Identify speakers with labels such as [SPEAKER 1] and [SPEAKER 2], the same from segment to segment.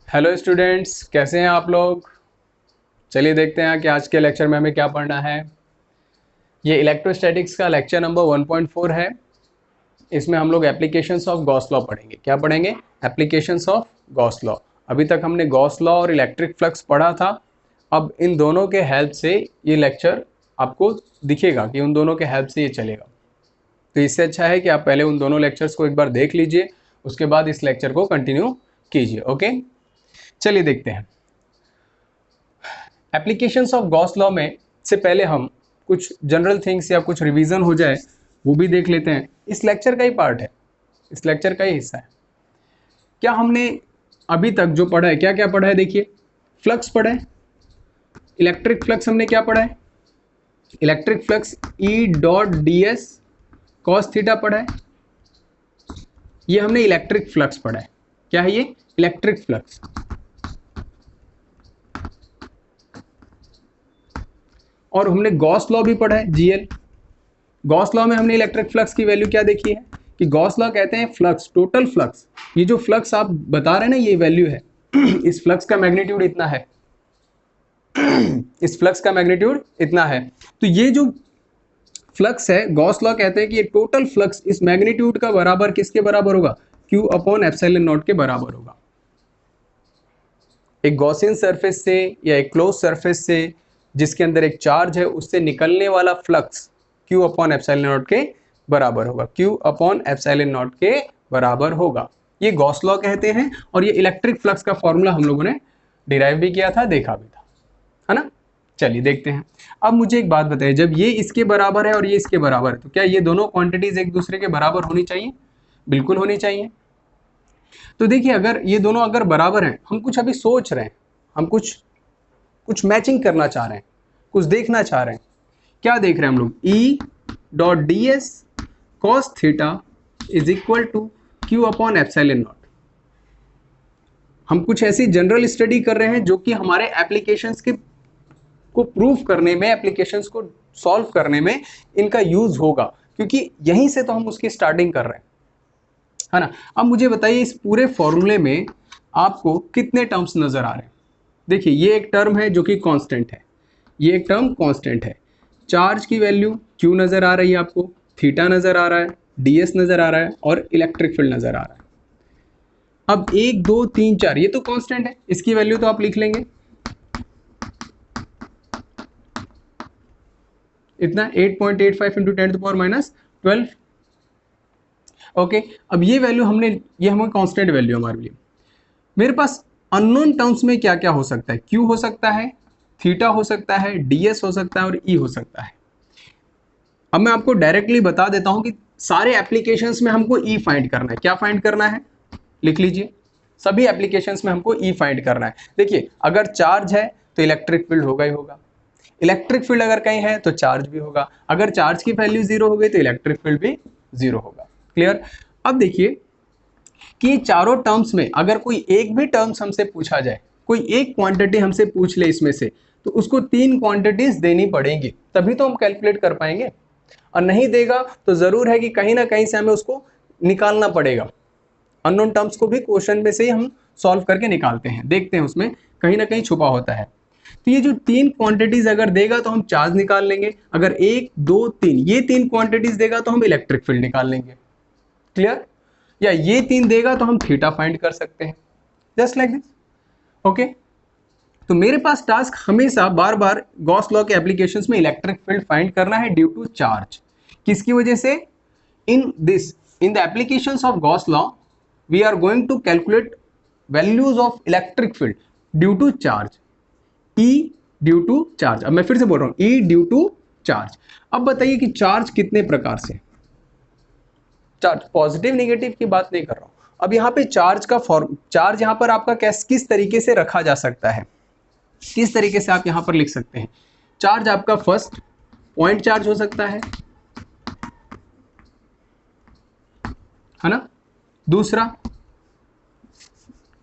[SPEAKER 1] Hello students, कैसे हैं आप लोग। चलिए देखते हैं कि आज के लेक्चर में हमें क्या पढ़ना है। ये इलेक्ट्रोस्टैटिक्स का लेक्चर नंबर 1.4 है। इसमें हम लोग एप्लीकेशंस ऑफ गॉस लॉ पढ़ेंगे। क्या पढ़ेंगे? Applications of Gauss law. अभी तक हमने गॉस लॉ और इलेक्ट्रिक फ्लक्स पढ़ा था। अब इन दोनों के हेल्प से ये लेक्चर आपको दिखेगा कि उन दोनों के हेल्प से ये चलेगा। तो इससे अच्छा है कि आप पहले उन दोनों लेक्चर्स को एक बार देख लीजिए, उसके बाद इस लेक्चर को कंटिन्यू कीजिए। ओके, चलिए देखते हैं। एप्लीकेशंस ऑफ गॉस लॉ में से पहले हम कुछ जनरल थिंग्स या कुछ रिवीजन हो जाए वो भी देख लेते हैं। इस लेक्चर का ही पार्ट है, इस लेक्चर का ही हिस्सा है। क्या हमने अभी तक जो पढ़ा है, क्या क्या पढ़ा है? देखिए, फ्लक्स पढ़ा है, इलेक्ट्रिक फ्लक्स हमने क्या पढ़ा है? इलेक्ट्रिक फ्लक्स ई dot D S cos theta पढ़ा है। ये हमने इलेक्ट्रिक फ्लक्स पढ़ा है। क्या है ये? Electric flux. और हमने गॉस लॉ भी पढ़ा है, जीएल। गॉस लॉ में हमने इलेक्ट्रिक फ्लक्स की वैल्यू क्या देखी है कि गॉस लॉ कहते हैं फ्लक्स, टोटल फ्लक्स। ये जो फ्लक्स आप बता रहे हैं ना, ये वैल्यू है इस फ्लक्स का मैग्नीट्यूड इतना है इस फ्लक्स का मैग्नीट्यूड इतना है। तो ये जो फ्लक्स है, गॉस लॉ कहते हैं कि ये टोटल फ्लक्स इस मैग्नीट्यूड का बराबर किसके बराबर होगा? क्यू अपॉन एप्सिलॉन नॉट के बराबर होगा। एक गॉसियन सरफेस से या एक क्लोज सरफेस से जिसके अंदर एक चार्ज है, उससे निकलने वाला flux Q upon epsilon not के बराबर होगा। Q अपॉन एप्सिलॉन नॉट के बराबर होगा। ये गॉस लॉ कहते हैं। और ये इलेक्ट्रिक फ्लक्स का फॉर्मूला हम लोगों ने डिराइव भी किया था, देखा भी था, है ना। चलिए देखते हैं। अब मुझे एक बात बताइए, जब ये इसके बराबर है और ये इसके बराबर है, तो क्या ये दोनों क्वांटिटीज एक दूसरे के बराबर होनी चाहिए? बिल्कुल होनी चाहिए। तो देखिए, अगर ये दोनों अगर बराबर हैं, हम कुछ अभी सोच रहे हैं, हम कुछ कुछ मैचिंग करना चाह रहे हैं, कुछ देखना चाह रहे हैं। क्या देख रहे हैं हम लोग? E dot D S cos theta is equal to Q upon epsilon naught. हम कुछ ऐसी जनरल स्टडी कर रहे हैं जो कि हमारे एप्लीकेशंस के को प्रूफ करने में, एप्लीकेशंस को सॉल्व करने में इनका यूज होगा, क्योंकि यहीं से तो हम उसकी स्टार्टिंग कर रहे हैं, है ना। अब मुझे बताइए, इस पूरे फॉर्मूले में आपको कितने टर्म्स नजर आ रहे हैं? देखिए, ये एक टर्म है जो कि कांस्टेंट है, ये एक टर्म कांस्टेंट है। चार्ज की वैल्यू क्यू नजर आ रही है आपको, थीटा नजर आ रहा है, डीएस नजर आ रहा है और इलेक्ट्रिक फील्ड नजर आ रहा है। अब 1 2 3 4 ये तो कांस्टेंट है, इसकी वैल्यू तो आप लिख लेंगे इतना 8.85 इंटू 10⁻⁻12। ओके, अब ये वैल्यू हमने, ये हमें कांस्टेंट वैल्यू हमारे लिए। मेरे पास अननोन टर्म्स में क्या क्या हो सकता है? क्यू हो सकता है, थीटा हो सकता है, डीएस हो सकता है और ई हो सकता है। अब मैं आपको डायरेक्टली बता देता हूं कि सारे एप्लीकेशंस में हमको ई फाइंड करना है। क्या फाइंड करना है? लिख लीजिए, सभी एप्लीकेशंस में हमको ई फाइंड करना है। देखिए, अगर चार्ज है तो इलेक्ट्रिक फील्ड होगा ही होगा, इलेक्ट्रिक फील्ड अगर कहीं है तो चार्ज भी होगा, अगर चार्ज की वैल्यू जीरो हो गई तो इलेक्ट्रिक फील्ड भी जीरो होगा। क्लियर? अब देखिए कि चारों टर्म्स में अगर कोई एक भी टर्म्स हमसे पूछा जाए, कोई एक क्वांटिटी हमसे पूछ ले इसमें से, तो उसको 3 क्वांटिटीज देनी पड़ेंगी, तभी तो हम कैलकुलेट कर पाएंगे। और नहीं देगा तो जरूर है कि कहीं ना कहीं से हमें उसको निकालना पड़ेगा। अननोन टर्म्स को भी क्वेश्चन में से ही हम सॉल्व करके निकालते हैं, देखते हैं उसमें कहीं ना कहीं छुपा होता है। तो ये जो 3 क्वांटिटीज अगर देगा तो हम चार्ज निकाल लेंगे, अगर 1 2 3 ये 3 क्वांटिटीज देगा तो हम इलेक्ट्रिक फील्ड निकाल लेंगे। क्लियर? या ये 3 देगा तो हम थीटा फाइंड कर सकते हैं, जस्ट लाइक दिस। ओके, तो मेरे पास टास्क हमेशा बार बार गॉस लॉ के एप्लीकेशंस में इलेक्ट्रिक फील्ड फाइंड करना है ड्यू टू चार्ज। किसकी वजह से? In the applications of Gauss law we are going to calculate values of electric field due to charge. E due to charge. अब मैं फिर से बोल रहा हूं, ई ड्यू टू चार्ज। अब बताइए कि चार्ज कितने प्रकार से? चार्ज पॉजिटिव नेगेटिव की बात नहीं कर रहा हूं। अब यहाँ पे चार्ज का फॉर्म, चार्ज यहाँ पर आपका किस तरीके से रखा जा सकता है, किस तरीके से आप यहाँ पर लिख सकते हैं? चार्ज आपका फर्स्ट पॉइंट चार्ज हो सकता है ना। दूसरा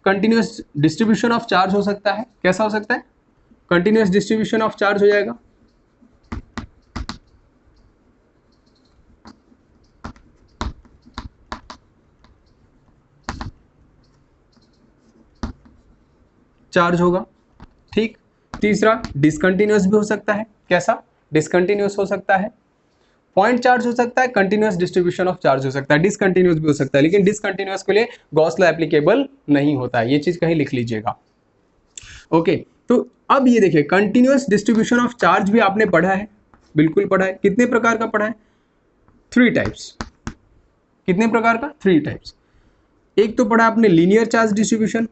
[SPEAKER 1] कंटिन्यूअस डिस्ट्रीब्यूशन ऑफ चार्ज हो सकता है। कैसा हो सकता है? कंटिन्यूअस डिस्ट्रीब्यूशन ऑफ चार्ज हो जाएगा। चार्ज होगा, ठीक। तीसरा डिसकंटिन्यूअस भी हो सकता है, कैसा, डिसकंटिन्यूअस हो सकता है, पॉइंट चार्ज हो सकता है, कंटिन्यूअस डिस्ट्रीब्यूशन ऑफ चार्ज हो सकता है, डिसकंटिन्यूअस भी हो सकता है, लेकिन डिसकंटिन्यूअस के लिए गॉस लॉ एप्लीकेबल नहीं होता है, ये चीज कहीं लिख लीजिएगा। ओके, तो अब ये देखिए कंटिन्यूअस डिस्ट्रीब्यूशन ऑफ चार्ज भी आपने पढ़ा है, बिल्कुल पढ़ा है। कितने प्रकार का पढ़ा है, 3 टाइप्स। कितने प्रकार का, 3 टाइप्स। एक तो पढ़ा आपने linear charge distribution,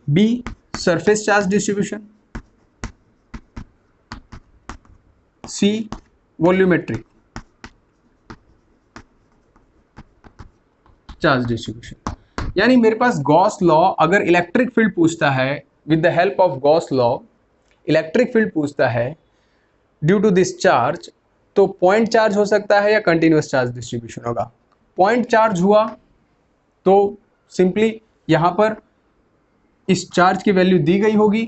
[SPEAKER 1] B surface charge distribution, C volumetric charge distribution. यानी मेरे पास गॉस लॉ अगर इलेक्ट्रिक फील्ड पूछता है, with the help of Gauss law electric field पूछता है ड्यू टू दिस चार्ज, तो पॉइंट चार्ज हो सकता है या कंटिन्यूअस चार्ज डिस्ट्रीब्यूशन होगा। पॉइंट चार्ज हुआ तो सिंपली यहां पर इस चार्ज की वैल्यू दी गई होगी,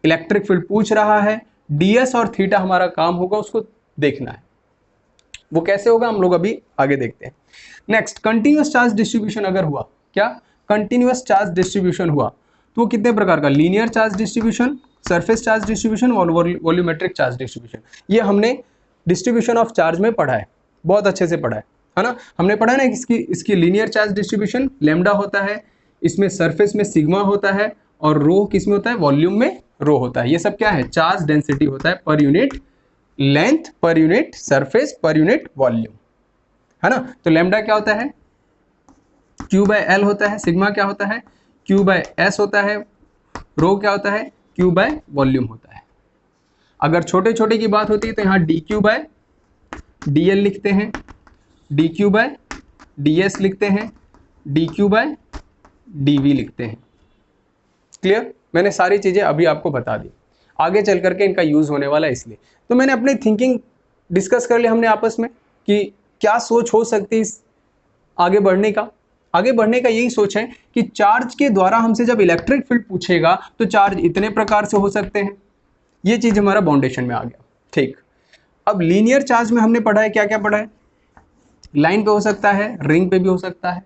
[SPEAKER 1] इलेक्ट्रिक फील्ड पूछ रहा है, ds और थीटा हमारा काम होगा उसको देखना है। वो कैसे होगा हम लोग अभी आगे देखते हैं। नेक्स्ट कंटिन्यूअस चार्ज डिस्ट्रीब्यूशन अगर हुआ, क्या कंटिन्यूअस चार्ज डिस्ट्रीब्यूशन हुआ तो वो कितने प्रकार का, linear charge distribution, surface charge distribution और वॉल्यूमेट्रिक चार्ज डिस्ट्रीब्यूशन। ये हमने डिस्ट्रीब्यूशन ऑफ चार्ज में पढ़ा है, बहुत अच्छे से पढ़ा है ना। हमने पढ़ा है ना इसकी लीनियर चार्ज डिस्ट्रीब्यूशन लैम्डा होता है, इसमें सरफेस में सिग्मा होता है और रो किस में होता है, वॉल्यूम में रो होता है। ये सब क्या है, चार्ज डेंसिटी होता है per unit length, per unit surface, per unit volume, है ना। तो लैम्डा क्या होता है, Q/L होता है, सिग्मा क्या होता है, Q/S होता है, रो क्या होता है, Q/वॉल्यूम होता है। अगर छोटे छोटे की बात होती है तो यहाँ dQ/dL लिखते हैं, dQ/ds लिखते हैं, dQ/dV लिखते हैं। क्लियर, मैंने सारी चीजें अभी आपको बता दी, आगे चल करके इनका यूज होने वाला है इसलिए। तो मैंने अपनी थिंकिंग डिस्कस कर लिया हमने आपस में कि क्या सोच हो सकती है आगे बढ़ने का। आगे बढ़ने का यही सोच है कि चार्ज के द्वारा हमसे जब इलेक्ट्रिक फील्ड पूछेगा तो चार्ज इतने प्रकार से हो सकते हैं, ये चीज हमारा बाउंडेशन में आ गया, ठीक। अब लीनियर चार्ज में हमने पढ़ा है, क्या क्या पढ़ा है, लाइन पे हो सकता है, रिंग पे भी हो सकता है,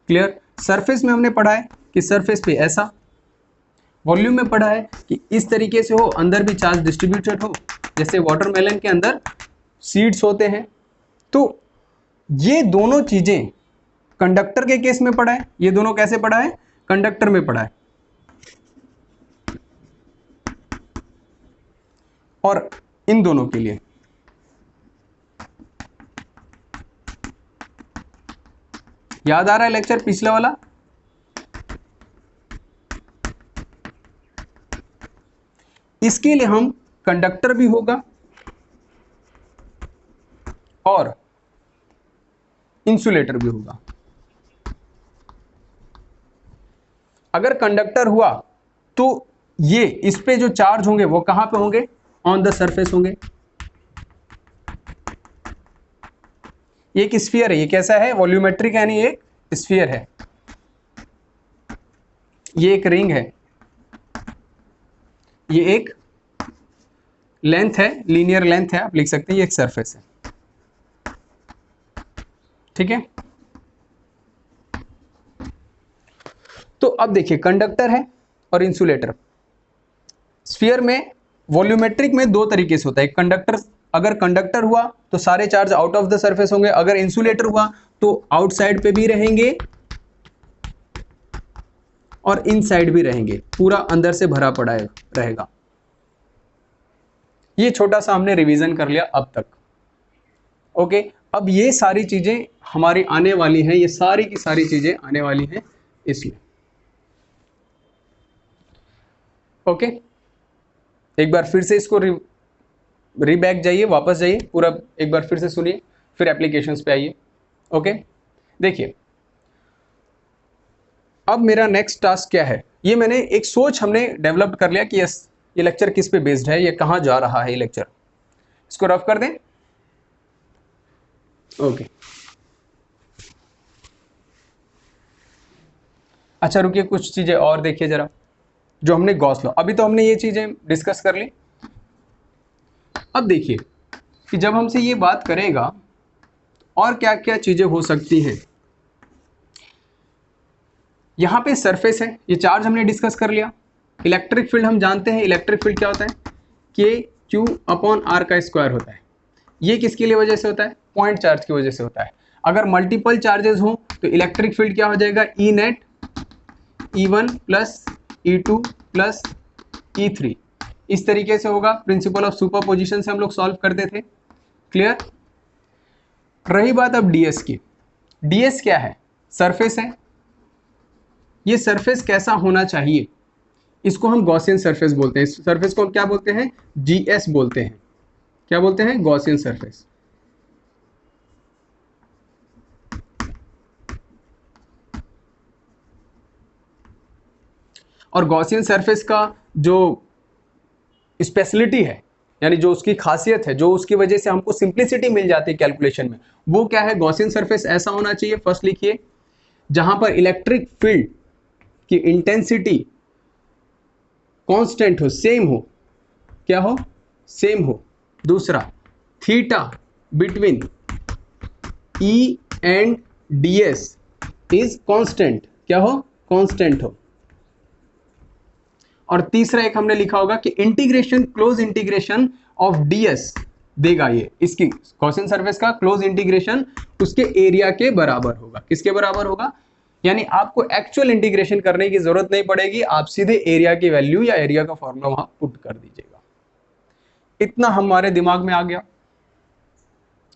[SPEAKER 1] क्लियर। सरफेस में हमने पढ़ा है कि सरफेस पे ऐसा, वॉल्यूम में पढ़ा है कि इस तरीके से हो, अंदर भी चार्ज डिस्ट्रीब्यूटेड हो, जैसे वाटरमेलन के अंदर सीड्स होते हैं। तो ये दोनों चीजें कंडक्टर के केस में पढ़ा है, ये दोनों कैसे पढ़ा है, कंडक्टर में पढ़ा है। और इन दोनों के लिए याद आ रहा है लेक्चर पिछला वाला, इसके लिए हम कंडक्टर भी होगा और इंसुलेटर भी होगा। अगर कंडक्टर हुआ तो ये इस पे जो चार्ज होंगे वो कहां पे होंगे, ऑन द सरफेस होंगे। ये एक स्फीयर है, ये कैसा है, वॉल्यूमेट्रिक यानी एक स्फीयर है, ये एक रिंग है, ये एक लेंथ है, लीनियर लेंथ है आप लिख सकते हैं, ये एक सरफेस है, ठीक है। तो अब देखिए कंडक्टर है और इंसुलेटर। स्फीयर में वॉल्यूमेट्रिक में दो तरीके से होता है, कंडक्टर, अगर कंडक्टर हुआ तो सारे charge out of the surface होंगे, अगर इंसुलेटर हुआ तो आउटसाइड पे भी रहेंगे और इनसाइड भी रहेंगे, पूरा अंदर से भरा पड़ा रहेगा। ये छोटा सा हमने रिवीजन कर लिया अब तक, ओके। अब ये सारी चीजें हमारी आने वाली हैं, ये सारी की सारी चीजें आने वाली हैं इसमें, ओके। एक बार फिर से इसको रीबैक जाइए, वापस जाइए, पूरा एक बार फिर से सुनिए, फिर एप्लीकेशंस पे आइए, ओके। देखिए अब मेरा नेक्स्ट टास्क क्या है, ये मैंने एक सोच हमने डेवलप कर लिया कि यस ये लेक्चर किस पे बेस्ड है, ये कहाँ जा रहा है ये लेक्चर, इसको रफ कर दें, ओके। अच्छा रुकिए, कुछ चीजें और देखिए जरा, जो हमने गॉस लॉ, अभी तो हमने ये चीजें डिस्कस कर ली। अब देखिए कि जब हमसे ये बात करेगा और क्या क्या चीजें हो सकती हैं। यहाँ पे सरफेस है, ये चार्ज हमने डिस्कस कर लिया। इलेक्ट्रिक फील्ड हम जानते हैं, इलेक्ट्रिक फील्ड क्या होता है, के क्यू अपॉन आर का स्क्वायर होता है। ये किसके लिए वजह से होता है, पॉइंट चार्ज की वजह से होता है। अगर मल्टीपल चार्जेस हो तो इलेक्ट्रिक फील्ड क्या हो जाएगा, E net E1 plus E2 plus E3, इस तरीके से होगा। प्रिंसिपल ऑफ सुपरपोजिशन से हम लोग सॉल्व करते थे। क्लियर। रही बात अब डीएस की, डीएस क्या है, सरफेस है। ये सरफेस कैसा होना चाहिए, इसको हम गॉसियन सरफेस बोलते हैं। इस सरफेस को हम क्या बोलते हैं, जीएस बोलते हैं। क्या बोलते हैं, गॉसियन सरफेस। और गॉसियन सरफेस का जो स्पेशलिटी है, यानी जो उसकी खासियत है, जो उसकी वजह से हमको सिंप्लिसिटी मिल जाती है कैलकुलेशन में, वो क्या है, गॉसियन सरफेस ऐसा होना चाहिए, फर्स्ट लिखिए, जहां पर इलेक्ट्रिक फील्ड की इंटेंसिटी कांस्टेंट हो, सेम हो। क्या हो, सेम हो। दूसरा, theta between E and DS is constant, क्या हो, कांस्टेंट हो। और तीसरा एक हमने लिखा होगा कि integration, close integration of DS देगा ये, इसकी गॉसियन सरफेस का क्लोज इंटीग्रेशन उसके एरिया के बराबर होगा। किसके बराबर होगा, यानी आपको एक्चुअल इंटीग्रेशन करने की जरूरत नहीं पड़ेगी, आप सीधे एरिया की वैल्यू या एरिया का फॉर्मूला वहां पुट कर दीजिएगा। इतना हमारे दिमाग में आ गया।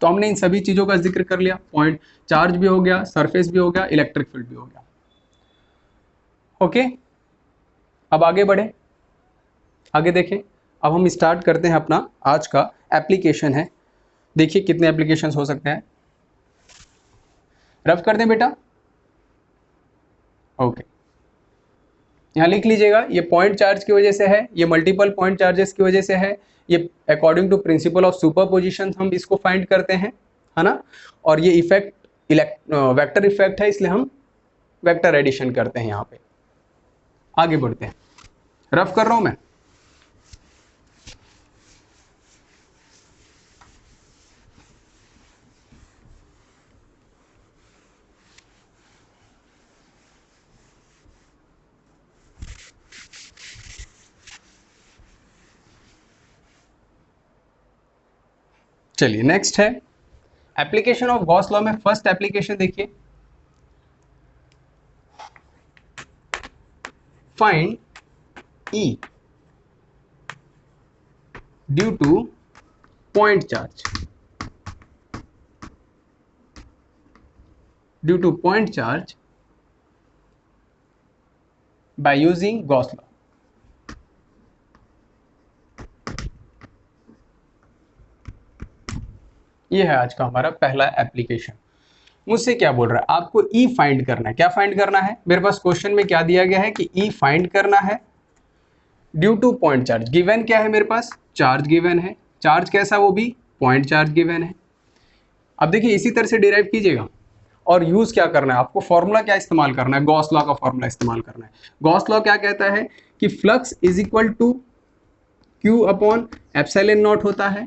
[SPEAKER 1] तो हमने इन सभी चीजों का जिक्र कर लिया, पॉइंट चार्ज भी हो गया, सरफेस भी हो गया, इलेक्ट्रिक फील्ड भी हो गया। ओके, अब आगे बढ़े, आगे देखें। अब हम स्टार्ट करते हैं अपना आज का एप्लीकेशन है। देखिए कितने एप्लीकेशंस हो सकते हैं, रफ कर दें बेटा। ओके, यहाँ लिख लीजिएगा, ये पॉइंट चार्ज की वजह से है, ये मल्टीपल पॉइंट चार्जेस की वजह से है, ये according to principle of superposition हम इसको फाइंड करते हैं, है ना। और ये इफेक्ट वेक्टर इफेक्ट है, इसलिए हम वेक्टर एडिशन करते हैं। यहाँ पे आगे बढ़ते हैं, रफ कर रहा हूं मैं। चलिए नेक्स्ट है एप्लीकेशन ऑफ गॉस लॉ में फर्स्ट एप्लीकेशन देखिए, find E due to point charge, due to point charge by using Gauss law. ये है आज का हमारा पहला एप्लीकेशन। मुझसे क्या बोल रहा है, आपको E फाइंड करना है। क्या फाइंड करना है, मेरे पास क्वेश्चन में क्या दिया गया है कि E फाइंड करना है due to point charge. Given क्या है मेरे पास, चार्ज गिवन है। चार्ज कैसा, वो भी पॉइंट चार्ज गिवन है। अब देखिए इसी तरह से डिराइव कीजिएगा। और यूज क्या करना है आपको, फॉर्मूला क्या इस्तेमाल करना है, गॉस लॉ का फॉर्मूला इस्तेमाल करना है। गॉस लॉ क्या कहता है कि flux is equal to Q upon epsilon naught होता है।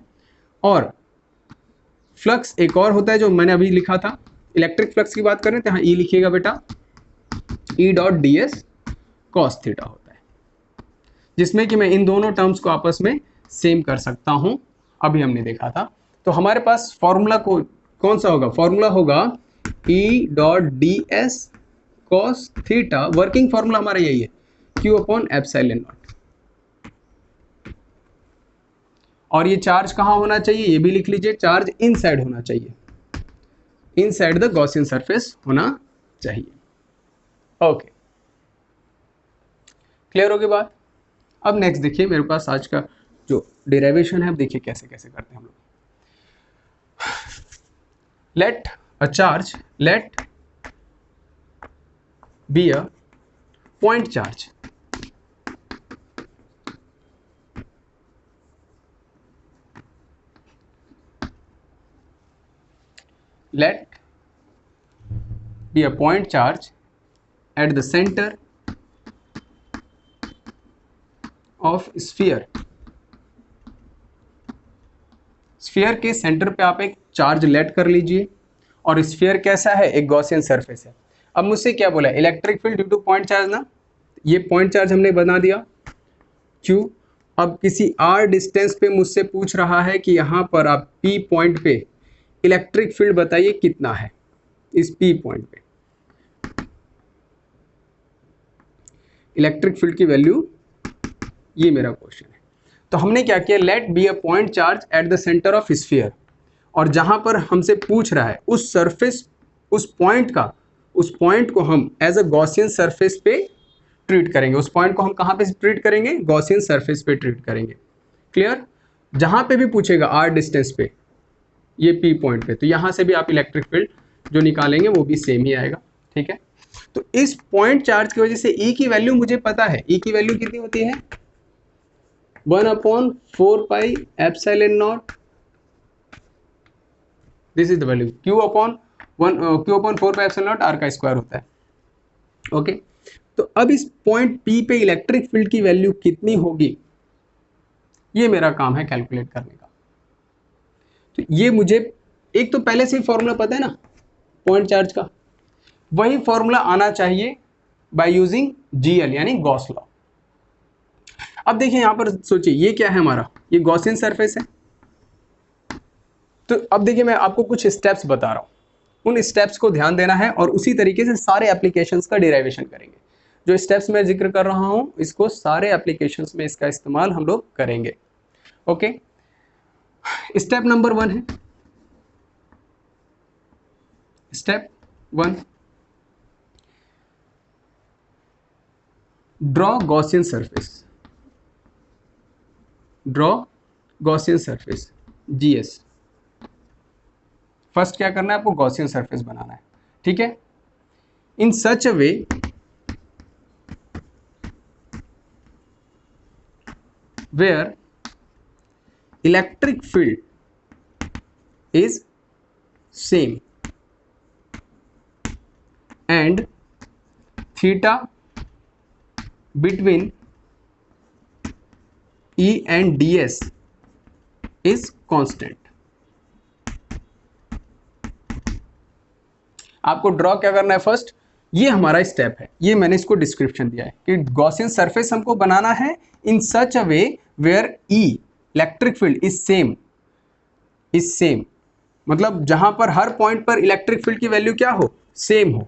[SPEAKER 1] और फ्लक्स एक और होता है जो मैंने अभी लिखा था, इलेक्ट्रिक फ्लक्स की बात करें तो यहाँ ई लिखिएगा बेटा, ई dot D S cos theta होता है, जिसमें कि मैं इन दोनों टर्म्स को आपस में सेम कर सकता हूं, अभी हमने देखा था। तो हमारे पास फॉर्मूला को कौन सा होगा, फॉर्मूला होगा ई dot D S cos theta, working formula हमारा यही है, क्यू अपॉन एप्सिलॉन नॉट। और ये चार्ज कहाँ होना चाहिए, ये भी लिख लीजिए, चार्ज इनसाइड होना चाहिए, इनसाइड द गॉसियन सरफेस होना चाहिए। ओके, क्लियर होगी बात। अब नेक्स्ट देखिए, मेरे पास आज का जो डेरिवेशन है, अब देखिए कैसे कैसे करते हैं हम लोग। Let a charge, let be a point charge, let be a point charge at the center of sphere। Sphere के सेंटर पे आप एक चार्ज लेट कर लीजिए और स्फीयर कैसा है, एक गॉसियन सरफेस है। अब मुझसे क्या बोला, electric field due to point charge ना, ये पॉइंट चार्ज हमने बना दिया Q। अब किसी r डिस्टेंस पे मुझसे पूछ रहा है कि यहाँ पर आप P पॉइंट पे इलेक्ट्रिक फील्ड बताइए कितना है, इस P पॉइंट पे इलेक्ट्रिक फील्ड की वैल्यू, ये मेरा क्वेश्चन है। तो हमने क्या किया, let be a point charge at the centre of sphere, और जहां पर हमसे पूछ रहा है उस सरफेस, उस पॉइंट को हम एज अ गॉसियन सरफेस पे ट्रीट करेंगे। उस पॉइंट को हम कहां पे ट्रीट करेंगे, गॉसियन सरफेस पे ट्रीट करेंगे। क्लियर, जहां पे भी पूछेगा r डिस्टेंस पे, ये P पॉइंट पे, तो यहां से भी आप इलेक्ट्रिक फील्ड जो निकालेंगे वो भी सेम ही आएगा। ठीक है, तो इस पॉइंट चार्ज की वजह से E की वैल्यू मुझे पता है। E की वैल्यू कितनी होती है, 1/4πε0, this is the value. Q/4πε0 r का स्क्वायर होता है। ओके, तो अब इस पॉइंट P पे इलेक्ट्रिक फील्ड की वैल्यू कितनी होगी, ये मेरा काम है कैलकुलेट करने का। तो ये मुझे एक तो पहले से ही फॉर्मूला पता है ना पॉइंट चार्ज का, वही फॉर्मूला आना चाहिए बाय यूजिंग GL यानी गॉस लॉ। अब देखिए यहां पर सोचिए, ये क्या है हमारा, ये गॉसियन सरफेस है। तो अब देखिए मैं आपको कुछ स्टेप्स बता रहा हूं, उन स्टेप्स को ध्यान देना है और उसी तरीके से सारे एप्लीकेशंस का डिराइवेशन करेंगे। जो स्टेप्स मैं जिक्र कर रहा हूं, इसको सारे एप्लीकेशंस में इसका इस्तेमाल हम लोग करेंगे। ओके, स्टेप नंबर 1 है, step 1, draw Gaussian surface. Draw Gaussian surface, GS। First क्या करना है आपको, गॉसियन सरफेस बनाना है। ठीक है, in such a way where electric field is same and theta between E and DS is constant। आपको draw क्या करना है, फर्स्ट ये हमारा स्टेप है, ये मैंने इसको डिस्क्रिप्शन दिया है कि गॉसियन सरफेस हमको बनाना है in such a way where E electric field is same, मतलब जहां पर हर पॉइंट पर इलेक्ट्रिक फील्ड की वैल्यू क्या हो, सेम हो।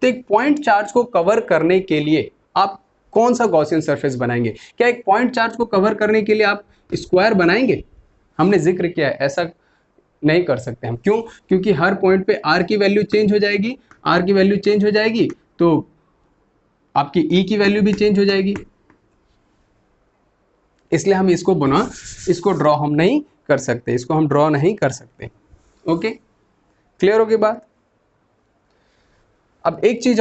[SPEAKER 1] तो एक पॉइंट चार्ज को कवर करने के लिए आप कौन सा गॉसियन सरफेस बनाएंगे? क्या एक पॉइंट चार्ज को कवर करने के लिए आप स्क्वायर बनाएंगे? हमने जिक्र किया है ऐसा नहीं कर सकते हम। क्यों? क्योंकि हर पॉइंट पे r की वैल्यू चेंज हो जाएगी, r की वैल्यू चेंज हो जाएगी तो आपकी E की वैल्यू भी चेंज हो जाएगी। इसलिए हम इसको ड्रॉ हम नहीं कर सकते, इसको हम ड्रॉ नहीं कर सकते। ओके, क्लियर होगी बात? अब एक चीज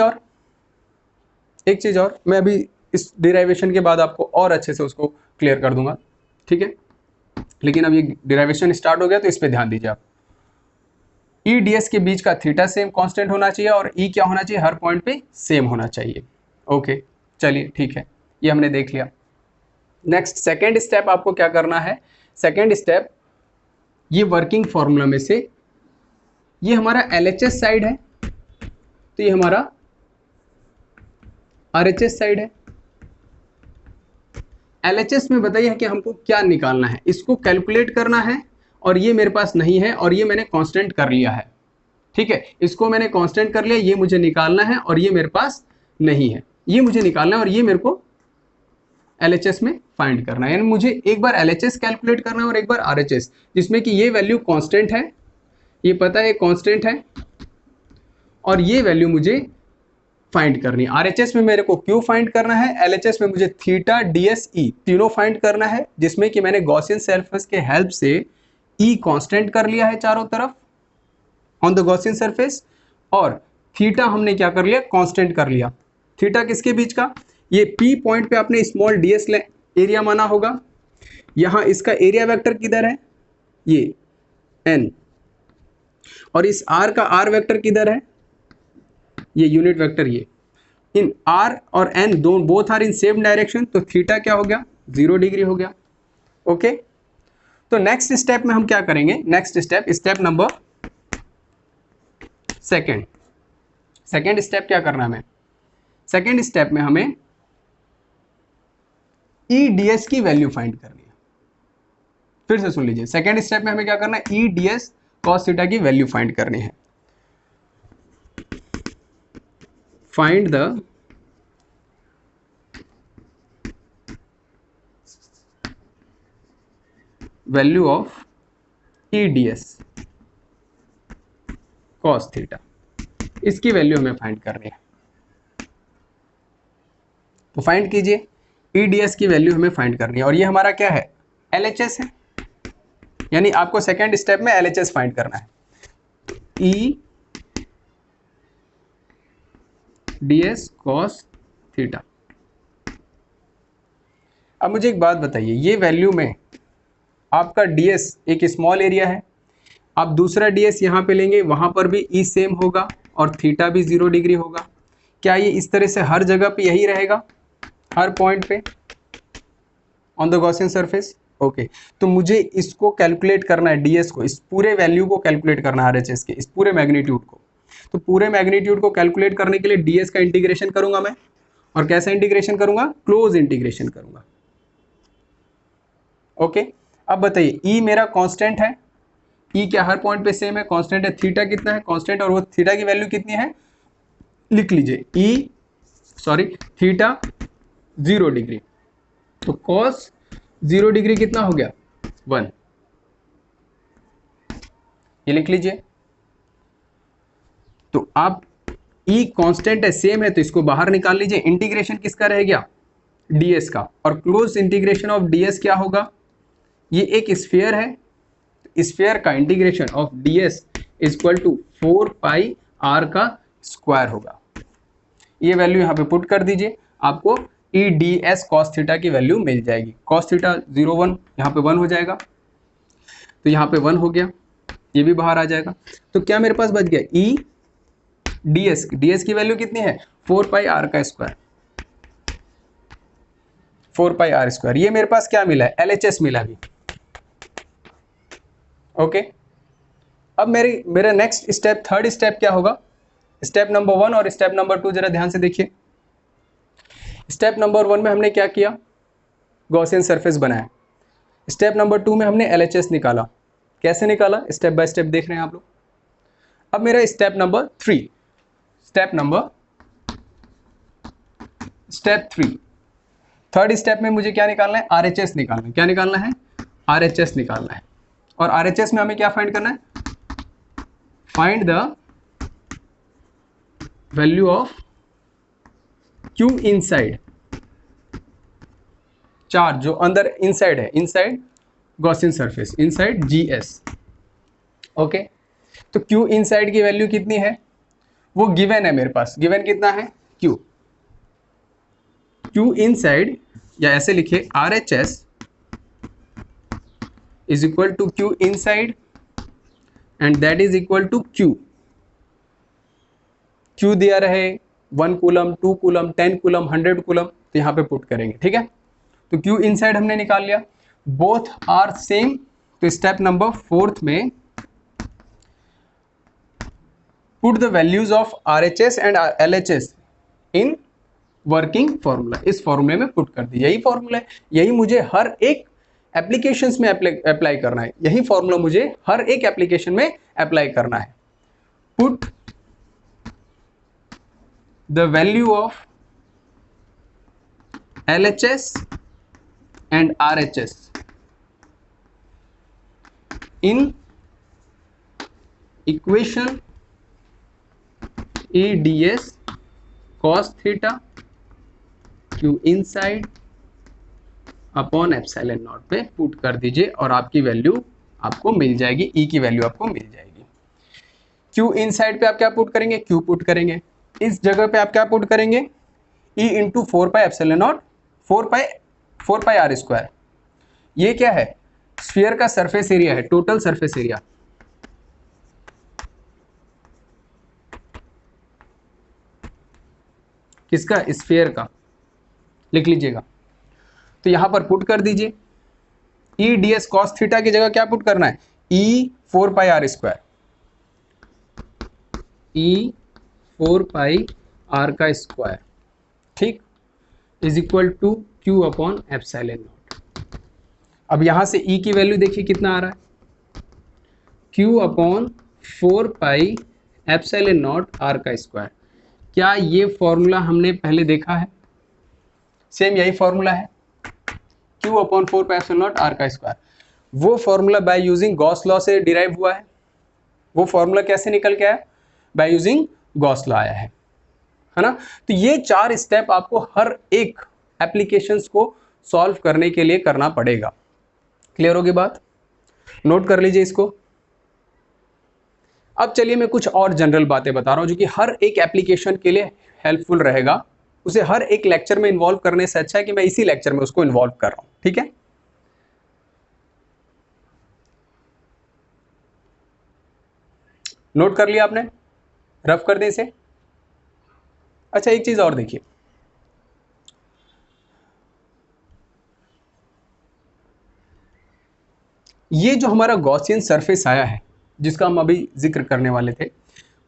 [SPEAKER 1] और मैं अभी इस डिराइवेशन के बाद आपको और अच्छे से उसको क्लियर कर दूंगा। ठीक है, लेकिन अब ये डिराइवेशन स्टार्ट हो गया तो इस पे ध्यान दीजिए आप। ई डी एस के बीच का थीटा सेम कांस्टेंट होना चाहिए और ई क्या होना चाहिए, हर पॉइंट पे सेम होना चाहिए। ओके, चलिए ठीक है, ये हमने देख लिया। नेक्स्ट सेकेंड स्टेप आपको क्या करना है, सेकेंड स्टेप ये वर्किंग फॉर्मूला में से ये हमारा LHS साइड है तो ये हमारा RHS साइड है। LHS में बताइए कि हमको क्या निकालना है, इसको कैलकुलेट करना है और ये मेरे पास नहीं है और ये मैंने कांस्टेंट कर लिया है। ठीक है, इसको मैंने कांस्टेंट कर लिया, ये मुझे निकालना है और ये मेरे पास नहीं है, ये मुझे निकालना है और ये मेरे को LHS में फाइंड करना है। यानी मुझे एक बार LHS कैलकुलेट करना है और एक बार RHS, जिसमें कि ये वैल्यू कांस्टेंट है, ये पता है कांस्टेंट है और ये वैल्यू मुझे फाइंड करनी है। RHS में मेरे को Q फाइंड करना है, LHS में मुझे थीटा DS E तीनों फाइंड करना है, जिसमें कि मैंने गॉसियन सरफेस के हेल्प से E कांस्टेंट कर लिया है चारों तरफ ऑन द गॉसियन सरफेस और थीटा हमने क्या कर लिया, कांस्टेंट कर लिया। थीटा किसके बीच का, ये P पॉइंट पे आपने स्मॉल ds एरिया माना होगा। यहाँ इसका एरिया वेक्टर किधर है, ये n, और इस r का r वेक्टर किधर है, ये यूनिट वेक्टर। ये इन r और n दोनों both are in same direction, तो थीटा क्या हो गया, 0 डिग्री हो गया। ओके, तो नेक्स्ट स्टेप में हम क्या करेंगे, next step, step number second step क्या करना है हमें, सेकेंड स्टेप में हमें EDS की वैल्यू फाइंड करनी है। फिर से सुन लीजिए, सेकेंड स्टेप में हमें क्या करना है, EDS cos थीटा की वैल्यू फाइंड करनी है। Find the value of EDS cos theta, इसकी वैल्यू हमें फाइंड करनी है। तो फाइंड कीजिए, EDS की वैल्यू हमें फाइंड करनी है और ये हमारा क्या है, LHS है, यानी आपको सेकेंड स्टेप में LHS फाइंड करना है। EDS cos theta. अब मुझे एक बात बताइए, ये वैल्यू में आपका DS एक स्मॉल एरिया है, आप दूसरा DS यहाँ पे लेंगे, वहां पर भी E सेम होगा और थीटा भी 0 डिग्री होगा। क्या ये इस तरह से हर जगह पे यही रहेगा, हर पॉइंट पे on the Gaussian surface? Okay, तो मुझे इसको कैलकुलेट करना है, DS को, इस पूरे वैल्यू को कैलकुलेट करना है, RHS के इस पूरे मैग्नीट्यूड को। तो पूरे मैग्नीट्यूड को कैलकुलेट करने के लिए DS का इंटीग्रेशन करूंगा मैं, और कैसा इंटीग्रेशन करूंगा, क्लोज इंटीग्रेशन करूंगा। ओके, अब बताइए, E मेरा कांस्टेंट है, E क्या हर पॉइंट पे सेम है, कांस्टेंट है, थीटा कितना है, कांस्टेंट, और वो थीटा की वैल्यू कितनी है, लिख लीजिए, थीटा 0 डिग्री, तो cos 0 डिग्री कितना हो गया, 1, ये लिख लीजिए। तो आप E कांस्टेंट है, सेम है, तो इसको बाहर निकाल लीजिए, इंटीग्रेशन किसका रह गया, DS का, और क्लोज इंटीग्रेशन ऑफ DS क्या होगा, ये एक स्फीयर है, स्फीयर का integration of DS is equal to 4 pi r का स्क्वायर होगा। ये वैल्यू यहाँ पे पुट कर दीजिए, आपको EDS cos थीटा की वैल्यू मिल जाएगी। cos थीटा 0 1, यहाँ पे 1 हो जाएगा, तो यहाँ पे 1 हो गया, ये भी बाहर आ जाएगा। तो क्या मेरे पास बच गया, DS की वैल्यू कितनी है, 4 पाई r का स्क्वायर, 4 पाई r स्क्वायर। ये मेरे पास क्या मिला है, LHS मिला भी। ओके, अब मेरा नेक्स्ट स्टेप, थर्ड स्टेप क्या होगा, स्टेप नंबर 1 और स्टेप नंबर 2 जरा ध्यान से देखिए। स्टेप नंबर 1 में हमने क्या किया, गॉसियन सरफेस बनाया। स्टेप नंबर 2 में हमने LHS निकाला। कैसे निकाला, स्टेप बाय स्टेप देख रहे हैं आप लोग। अब मेरा स्टेप नंबर 3, थर्ड स्टेप में मुझे क्या निकालना है, RHS निकालना है। क्या निकालना है, RHS निकालना है। और RHS में हमें क्या फाइंड करना है, find the value of Q inside, charge जो अंदर इनसाइड है, inside Gaussian surface, inside GS। Okay, तो Q इनसाइड की वैल्यू कितनी है, वो गिवन है मेरे पास, गिवन कितना है, Q इनसाइड, या ऐसे लिखे RHS is equal to Q inside and that is equal to Q दिया रहे 1 कूलम, 2 कूलम, 10 कूलम, 100 कूलम, तो यहाँ पे पुट करेंगे, ठीक है। तो Q इनसाइड हमने निकाल लिया, बोथ आर सेम। तो स्टेप नंबर 4 में put the values of RHS and LHS in working formula, इस फॉर्मूले में पुट कर दी। यही फॉर्मूला है, यही मुझे हर एक एप्लीकेशंस में अप्लाई करना है, यही फॉर्मूला मुझे हर एक एप्लीकेशन में अप्लाई करना है। Put the value of LHS and RHS in equation EDS cos theta Q inside upon epsilon not पे पुट कर दीजिए और आपकी वैल्यू आपको मिल जाएगी, E की वैल्यू आपको मिल जाएगी। Q इनसाइड पे आप क्या पुट करेंगे, Q पुट करेंगे, इस जगह पे आप क्या पुट करेंगे, E into 4 pi epsilon not, 4 pi r square. ये क्या है, स्फीयर का सरफेस एरिया है, टोटल सरफेस एरिया। किसका, स्फीयर का, लिख लीजिएगा। तो यहां पर पुट कर दीजिए, EDS cos थीटा की जगह क्या पुट करना है, E 4 pi r square. E 4 pi R का स्क्वायर, ठीक, is equal to Q upon epsilon naught. अब यहां से ई की वैल्यू देखिए कितना आ रहा है, Q upon 4 pi epsilon naught R का स्क्वायर। क्या ये फॉर्मूला हमने पहले देखा है? सेम यही फॉर्मूला है, Q upon 4 pi epsilon naught R का स्क्वायर। वो formula by using Gauss law से डिराइव हुआ है। वो फॉर्मूला कैसे निकल के आया? बाय यूजिंग गॉस लॉ आया है ना। तो ये 4 स्टेप आपको हर एक एप्लीकेशंस को सॉल्व करने के लिए करना पड़ेगा। क्लियर होगी बात? नोट कर लीजिए इसको। अब चलिए मैं कुछ और जनरल बातें बता रहा हूं जो कि हर एक एप्लीकेशन के लिए हेल्पफुल रहेगा। उसे हर एक लेक्चर में इन्वॉल्व करने से अच्छा है कि मैं इसी लेक्चर में उसको इन्वॉल्व कर रहा हूं, ठीक है। नोट कर लिया आपने? रफ कर दें इसे। अच्छा, एक चीज और देखिए, ये जो हमारा गॉसियन सरफेस आया है जिसका हम अभी जिक्र करने वाले थे,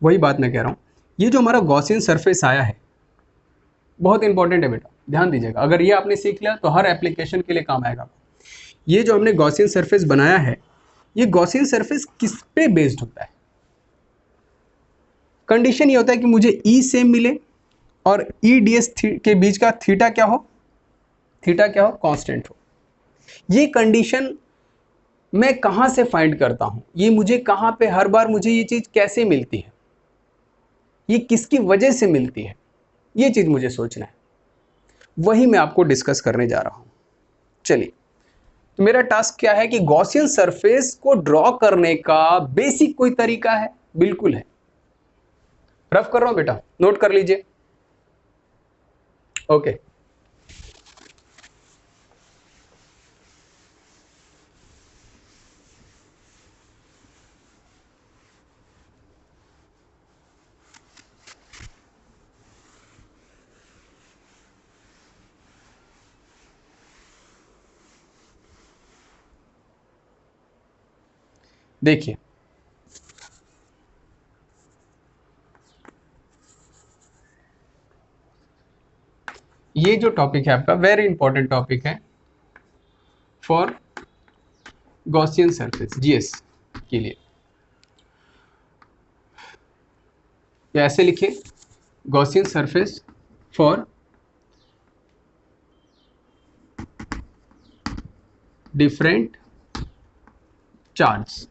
[SPEAKER 1] वही बात मैं कह रहा हूं। ये जो हमारा गॉसियन सरफेस आया है बहुत इंपॉर्टेंट है बेटा, ध्यान दीजिएगा। अगर ये आपने सीख लिया तो हर एप्लीकेशन के लिए काम आएगा। ये जो हमने गॉसियन सरफेस बनाया है, ये गॉसियन सरफेस किस पे बेस्ड होता है? कंडीशन ये होता है कि मुझे ई सेम मिले और ई डी एस के बीच का थीटा क्या हो? थीटा क्या हो? कांस्टेंट हो। ये कंडीशन मैं कहां से फाइंड करता हूं? ये मुझे कहां पे, हर बार मुझे ये चीज कैसे मिलती है? ये किसकी वजह से मिलती है? ये चीज मुझे सोचना है, वही मैं आपको डिस्कस करने जा रहा हूं। चलिए, तो मेरा टास्क क्या है कि गॉसियन सरफेस को ड्रॉ करने का बेसिक कोई तरीका है? बिल्कुल है। रफ कर रहा हूं बेटा, नोट कर लीजिए। ओके, देखिए, ये जो टॉपिक है आपका वेरी इंपॉर्टेंट टॉपिक है फॉर गॉसियन सरफेस, जीएस के लिए। तो ऐसे लिखिए, Gaussian surface for different charge.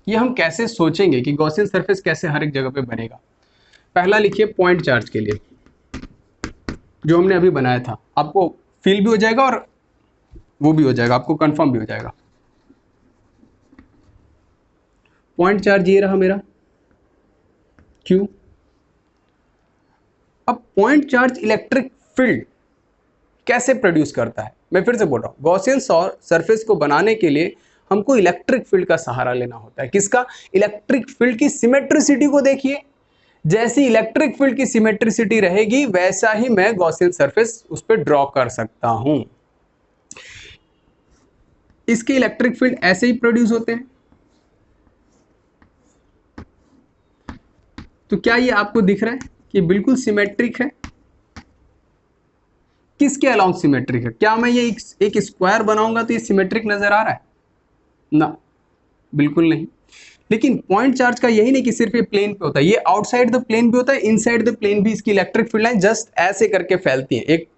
[SPEAKER 1] ये हम कैसे सोचेंगे कि गॉसियन सरफेस कैसे हर एक जगह पे बनेगा? पहला लिखिए पॉइंट चार्ज के लिए, जो हमने अभी बनाया था। आपको फील भी हो जाएगा और वो भी हो जाएगा, आपको कंफर्म भी हो जाएगा। पॉइंट चार्ज ये रहा मेरा Q। अब पॉइंट चार्ज इलेक्ट्रिक फील्ड कैसे प्रोड्यूस करता है? मैं फिर से बोल रहा हूं, गॉसियन सरफेस को बनाने के लिए हमको इलेक्ट्रिक फील्ड का सहारा लेना होता है। किसका? इलेक्ट्रिक फील्ड की सिमेट्रिसिटी को देखिए। जैसी इलेक्ट्रिक फील्ड की सिमेट्रिसिटी रहेगी वैसा ही मैं गॉसियन सरफेस उस पर ड्रॉ कर सकता हूं। इसके इलेक्ट्रिक फील्ड ऐसे ही प्रोड्यूस होते हैं। तो क्या ये आपको दिख रहा है कि बिल्कुल सिमेट्रिक है? किसके अलाउंग सिमेट्रिक है? क्या मैं ये एक स्क्वायर बनाऊंगा तो ये सिमेट्रिक नजर आ रहा है? ना, बिल्कुल नहीं। लेकिन पॉइंट चार्ज का यही नहीं कि सिर्फ ये प्लेन पे होता है, ये आउटसाइड द प्लेन भी होता है, इनसाइड द प्लेन भी इसकी इलेक्ट्रिक फील्ड लाइन जस्ट ऐसे करके फैलती है। एक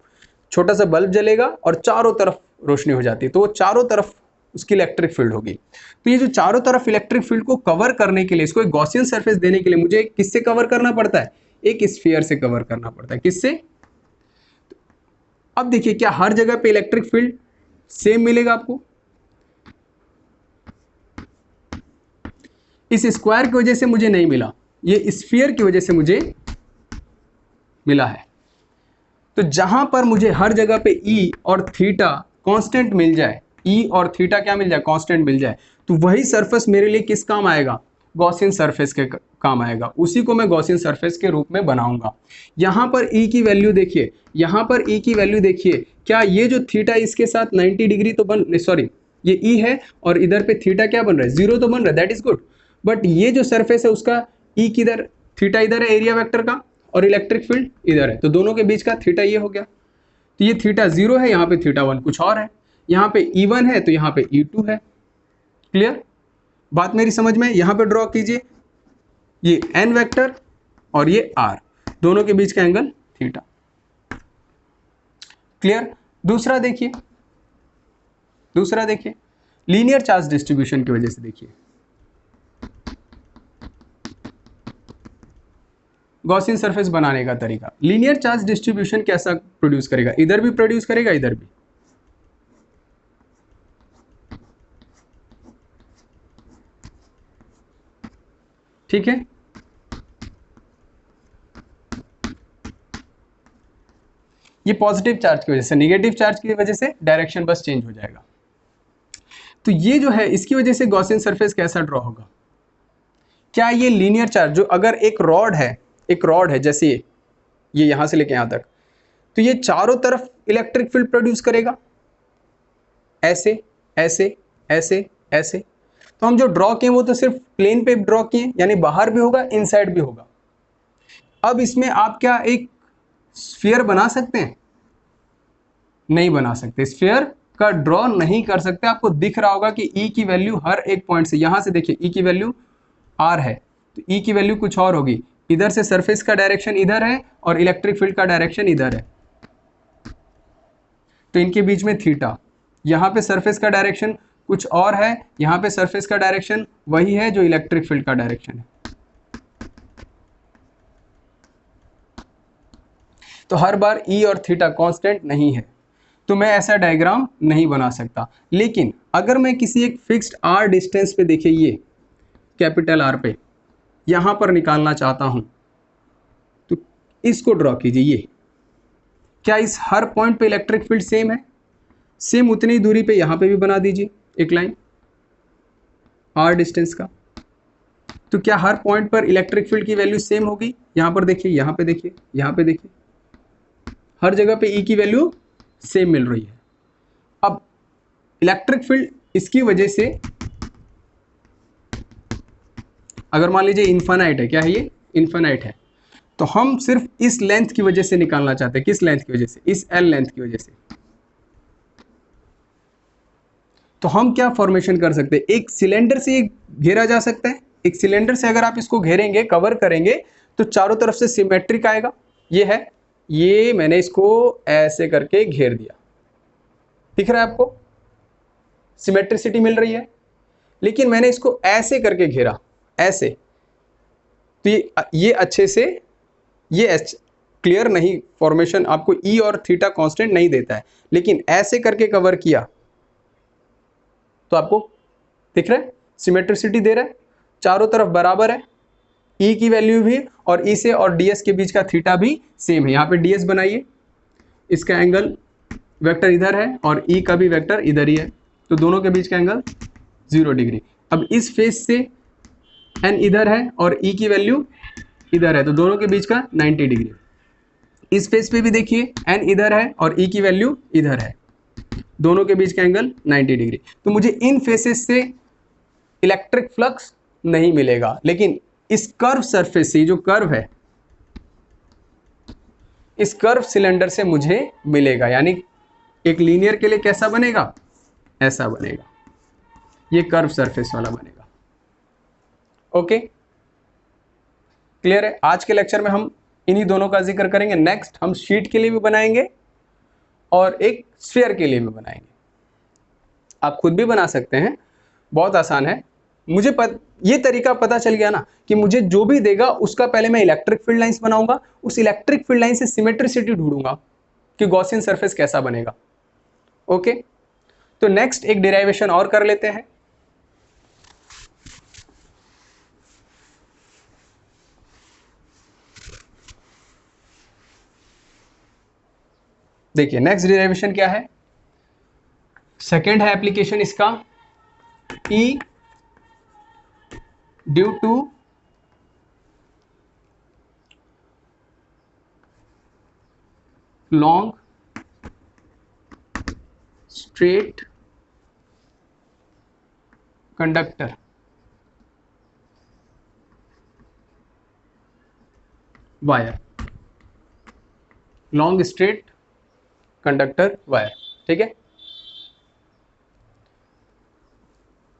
[SPEAKER 1] छोटा सा बल्ब जलेगा और चारों तरफ रोशनी हो जाती है, तो वो चारों तरफ उसकी इलेक्ट्रिक फील्ड होगी। तो ये जो चारों तरफ इलेक्ट्रिक फील्ड को कवर करने के लिए, इसको एक गॉसियन सरफेस देने के लिए मुझे किससे कवर करना पड़ता है? एक स्फीयर से कवर करना पड़ता है। किससे? अब देखिए, क्या हर जगह पे इलेक्ट्रिक फील्ड सेम मिलेगा आपको? इस स्क्वायर की वजह से मुझे नहीं मिला, ये स्फीयर की वजह से मुझे मिला है। तो जहां पर मुझे हर जगह पे ई और थीटा कांस्टेंट मिल जाए, ई और थीटा क्या मिल जाए? कांस्टेंट मिल जाए, तो वही सरफेस मेरे लिए किस काम आएगा? गॉसियन सरफेस के काम आएगा। उसी को मैं गॉसियन सरफेस के रूप में बनाऊंगा। यहां पर ई की वैल्यू देखिए, यहां पर ई की वैल्यू देखिए, क्या ये जो थीटा इसके साथ 90 डिग्री तो बन, सॉरी ये ई है और इधर पे थीटा क्या बन रहा है? 0 तो बन रहा है, दैट इज गुड। बट ये जो सरफेस है उसका ई किधर, थीटा इधर है एरिया वेक्टर का, और इलेक्ट्रिक फील्ड इधर है, तो दोनों के बीच का थीटा ये हो गया। तो ये थीटा 0 है, यहाँ पे थीटा 1 कुछ और है, यहाँ पे E1 है तो यहाँ पे E2 है। क्लियर, बात मेरी समझ में? यहाँ पे ड्रॉ कीजिए ये n वेक्टर और ये r, दोनों के बीच का एंगल थीटा। क्लियर। दूसरा देखिए, दूसरा देखिए लीनियर चार्ज डिस्ट्रीब्यूशन की वजह से देखिए गॉसियन सरफेस बनाने का तरीका। लीनियर चार्ज डिस्ट्रीब्यूशन कैसा प्रोड्यूस करेगा, इधर भी प्रोड्यूस करेगा इधर भी। ठीक है, ये पॉजिटिव चार्ज की वजह से, निगेटिव चार्ज की वजह से डायरेक्शन बस चेंज हो जाएगा। तो ये जो है इसकी वजह से गॉसियन सरफेस कैसा ड्रॉ होगा? क्या ये लीनियर चार्ज जो अगर एक रॉड है, एक रॉड है जैसे ये यहां से लेके यहां तक, तो ये चारों तरफ इलेक्ट्रिक फील्ड प्रोड्यूस करेगा, ऐसे ऐसे ऐसे ऐसे। तो हम जो ड्रॉ किए वो तो सिर्फ प्लेन पे ड्रॉ किए, यानी बाहर भी होगा इनसाइड भी होगा। अब इसमें आप क्या एक स्फीयर बना सकते हैं? नहीं बना सकते, स्फीयर का ड्रॉ नहीं कर सकते। आपको दिख रहा होगा कि E की वैल्यू हर एक पॉइंट से, यहां से देखिए E की वैल्यू R है तो E की वैल्यू कुछ और होगी, इधर से सरफेस का डायरेक्शन इधर है और इलेक्ट्रिक फील्ड का डायरेक्शन इधर है, तो इनके बीच में थीटा। यहाँ पे सरफेस का डायरेक्शन कुछ और है, यहाँ पे सरफेस का डायरेक्शन वही है जो इलेक्ट्रिक फील्ड का डायरेक्शन है। तो हर बार E और थीटा कांस्टेंट नहीं है, तो मैं ऐसा डायग्राम नहीं बना सकता। लेकिन अगर मैं किसी एक फिक्स्ड R डिस्टेंस पे, देखिए ये कैपिटल R पे यहाँ पर निकालना चाहता हूँ, तो इसको ड्रॉ कीजिए। ये क्या इस हर पॉइंट पे इलेक्ट्रिक फील्ड सेम है? सेम उतनी दूरी पे यहाँ पे भी बना दीजिए एक लाइन R डिस्टेंस का। तो क्या हर पॉइंट पर इलेक्ट्रिक फील्ड की वैल्यू सेम होगी? यहाँ पर देखिए, यहाँ पे देखिए, यहाँ पे देखिए, हर जगह पे E की वैल्यू सेम मिल रही है। अब इलेक्ट्रिक फील्ड इसकी वजह से अगर मान लीजिए इन्फानाइट है, क्या है ये? इन्फानाइट है, तो हम सिर्फ इस लेंथ की वजह से निकालना चाहते हैं। किस लेंथ की वजह से? इस L लेंथ की वजह से। तो हम क्या फॉर्मेशन कर सकते हैं? एक सिलेंडर से ये घेरा जा सकता है। एक सिलेंडर से अगर आप इसको घेरेंगे, कवर करेंगे, तो चारों तरफ से सिमेट्रिक आएगा। ये है, ये मैंने इसको ऐसे करके घेर दिया, दिख रहा है आपको? सिमेट्रिसिटी मिल रही है। लेकिन मैंने इसको ऐसे करके घेरा, ऐसे, तो ये अच्छे से, ये क्लियर नहीं, फॉर्मेशन आपको E और थीटा कांस्टेंट नहीं देता है। लेकिन ऐसे करके कवर किया तो आपको दिख रहा है सिमेट्रिसिटी दे रहा है, चारों तरफ बराबर है। E की वैल्यू भी, और E से और DS के बीच का थीटा भी सेम है। यहाँ पे DS बनाइए, इसका एंगल वेक्टर इधर है और E का भी वेक्टर इधर ही है, तो दोनों के बीच का एंगल 0 डिग्री। अब इस फेस से N इधर है और E की वैल्यू इधर है, तो दोनों के बीच का 90 डिग्री। इस फेस पे भी देखिए N इधर है और E की वैल्यू इधर है, दोनों के बीच का एंगल 90 डिग्री। तो मुझे इन फेसेस से इलेक्ट्रिक फ्लक्स नहीं मिलेगा, लेकिन इस कर्व सरफेस से, जो कर्व है, इस कर्व सिलेंडर से मुझे मिलेगा। यानी एक लीनियर के लिए कैसा बनेगा? ऐसा बनेगा, ये कर्व सरफेस वाला बनेगा। ओके, क्लियर है? आज के लेक्चर में हम इन्हीं दोनों का जिक्र करेंगे। नेक्स्ट हम शीट के लिए भी बनाएंगे और एक स्फीयर के लिए भी बनाएंगे। आप खुद भी बना सकते हैं, बहुत आसान है। मुझे ये तरीका पता चल गया ना कि मुझे जो भी देगा उसका पहले मैं इलेक्ट्रिक फील्ड लाइंस बनाऊंगा, उस इलेक्ट्रिक फील्ड लाइन से सिमेट्रिसिटी ढूंढूंगा कि गॉसियन सरफेस कैसा बनेगा। ओके, तो नेक्स्ट एक डेरिवेशन और कर लेते हैं। देखिए नेक्स्ट डेरिवेशन क्या है, सेकेंड है एप्लीकेशन इसका, E due to long straight conductor wire, long straight conductor wire, ठीक है।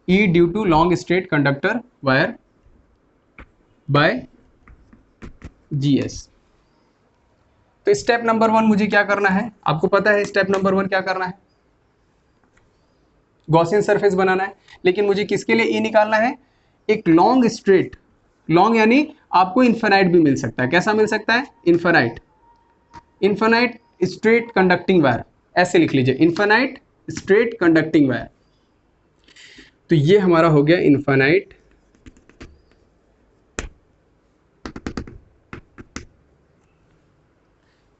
[SPEAKER 1] E due to long straight conductor wire by GS। तो स्टेप नंबर 1 मुझे क्या करना है, आपको पता है स्टेप नंबर 1 क्या करना है, गॉसियन सरफेस बनाना है। लेकिन मुझे किसके लिए E निकालना है, एक लॉन्ग स्ट्रेट, लॉन्ग यानी आपको इन्फिनाइट भी मिल सकता है, कैसा मिल सकता है, infinite, infinite straight conducting wire, ऐसे लिख लीजिए, इन्फिनाइट स्ट्रेट कंडक्टिंग वायर। तो ये हमारा हो गया इन्फिनाइट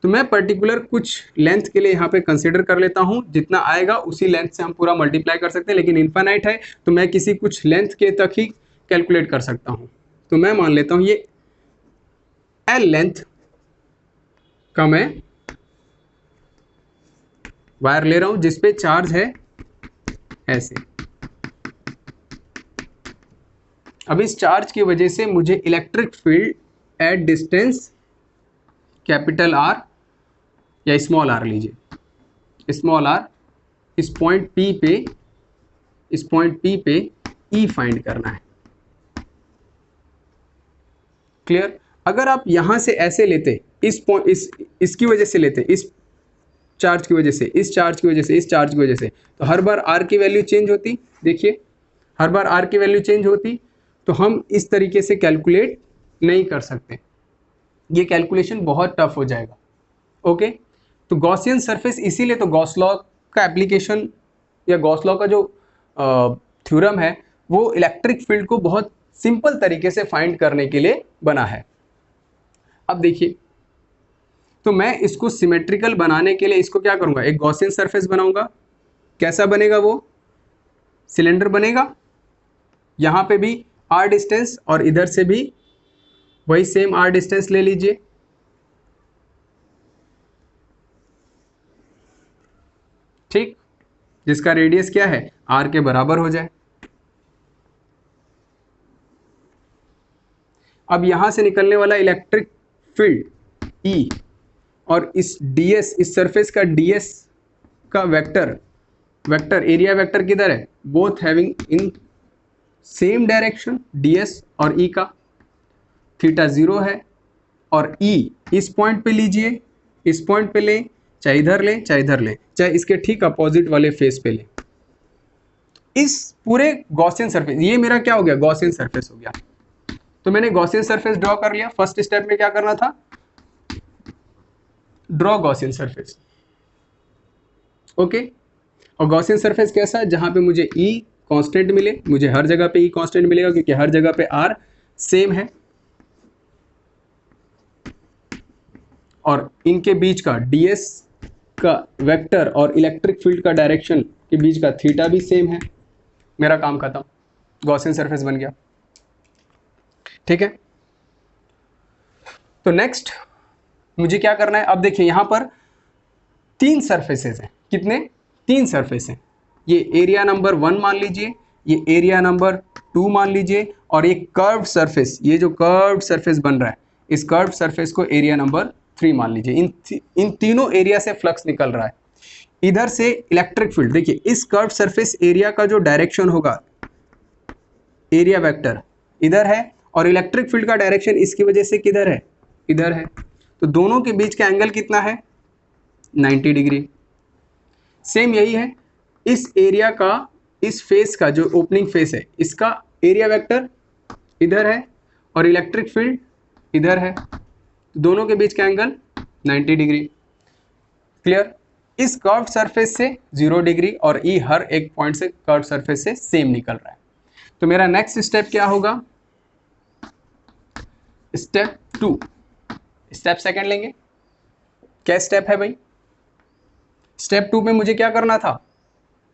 [SPEAKER 1] तो मैं पर्टिकुलर कुछ लेंथ के लिए यहाँ पे कंसीडर कर लेता हूँ, जितना आएगा उसी लेंथ से हम पूरा मल्टीप्लाई कर सकते हैं, लेकिन इन्फिनाइट है तो मैं किसी कुछ लेंथ के तक ही कैलकुलेट कर सकता हूँ। तो मैं मान लेता हूँ ये L लेंथ का मैं वायर ले रहा हूँ जिसपे चार्ज है ऐसे। अब इस चार्ज की वजह से मुझे electric field at distance capital R या स्मॉल r लीजिए, स्मॉल r, इस पॉइंट P पे E फाइंड करना है। क्लियर। अगर आप यहां से ऐसे लेते, इसकी वजह से लेते, इस चार्ज की वजह से, इस चार्ज की वजह से, इस चार्ज की वजह से, तो हर बार r की वैल्यू चेंज होती, देखिए हर बार r की वैल्यू चेंज होती, तो हम इस तरीके से कैलकुलेट नहीं कर सकते, ये कैलकुलेशन बहुत टफ हो जाएगा। ओके, तो गॉसियन सरफेस, इसीलिए तो गॉस लॉ का एप्लीकेशन या गॉस लॉ का जो थ्योरम है वो इलेक्ट्रिक फील्ड को बहुत सिंपल तरीके से फाइंड करने के लिए बना है। अब देखिए, तो मैं इसको सिमेट्रिकल बनाने के लिए इसको क्या करूंगा, एक गॉसियन सरफेस बनाऊंगा। कैसा बनेगा वो, सिलेंडर बनेगा, यहां पे भी r डिस्टेंस और इधर से भी वही सेम r डिस्टेंस ले लीजिए। ठीक, जिसका रेडियस क्या है, r के बराबर हो जाए। अब यहां से निकलने वाला इलेक्ट्रिक फील्ड E और इस ds, इस सरफेस का ds का वेक्टर एरिया वेक्टर किधर है, both having in same direction, ds और E का थीटा 0 है, और E इस पॉइंट पे लीजिए, इस पॉइंट पे ले, चाहे इधर ले चाहे इधर ले, चाहे इसके ठीक अपोजिट वाले फेस पे ले। इस पूरे गॉसियन सरफेस, ये मेरा क्या हो गया, गॉसियन सरफेस हो गया। तो मैंने गॉसियन सरफेस ड्रॉ कर लिया। फर्स्ट स्टेप में क्या करना था, ड्रॉ गॉसियन सरफेस। ओके, और गॉसियन सरफेस कैसा है, जहां पे मुझे E कांस्टेंट मिले, मुझे हर जगह पे E कांस्टेंट मिलेगा क्योंकि हर जगह पे R सेम है, और इनके बीच का ds का वेक्टर और इलेक्ट्रिक फील्ड का डायरेक्शन के बीच का थीटा भी सेम है। मेरा काम खत्म, गॉसियन सरफेस बन गया। ठीक है, तो नेक्स्ट मुझे क्या करना है, अब देखिए यहां पर 3 सरफेसेस हैं, कितने, 3 सरफेस हैं। ये एरिया नंबर 1 मान लीजिए, ये एरिया नंबर 2 मान लीजिए, और ये कर्व्ड सरफेस, ये जो कर्व्ड सरफेस बन रहा है, इस कर्व्ड सरफेस को एरिया नंबर 3 मान लीजिए। इन तीनों एरिया से फ्लक्स निकल रहा है। इधर से इलेक्ट्रिक फील्ड, देखिए इस कर्व्ड सरफेस एरिया का जो डायरेक्शन होगा, एरिया वेक्टर इधर है, और इलेक्ट्रिक फील्ड का डायरेक्शन इसकी वजह से किधर है, इधर है। तो दोनों के बीच का एंगल कितना है, 90 डिग्री। सेम यही है, इस एरिया का, इस फेस का जो ओपनिंग फेस है, इसका एरिया वेक्टर इधर है और इलेक्ट्रिक फील्ड इधर है, तो दोनों के बीच का एंगल 90 डिग्री। क्लियर। इस कर्व्ड सरफेस से 0 डिग्री और E हर एक पॉइंट से कर्व्ड सरफेस से सेम निकल रहा है। तो मेरा नेक्स्ट स्टेप क्या होगा, स्टेप 2, स्टेप सेकंड लेंगे। क्या स्टेप है भाई, स्टेप 2 में मुझे क्या करना था,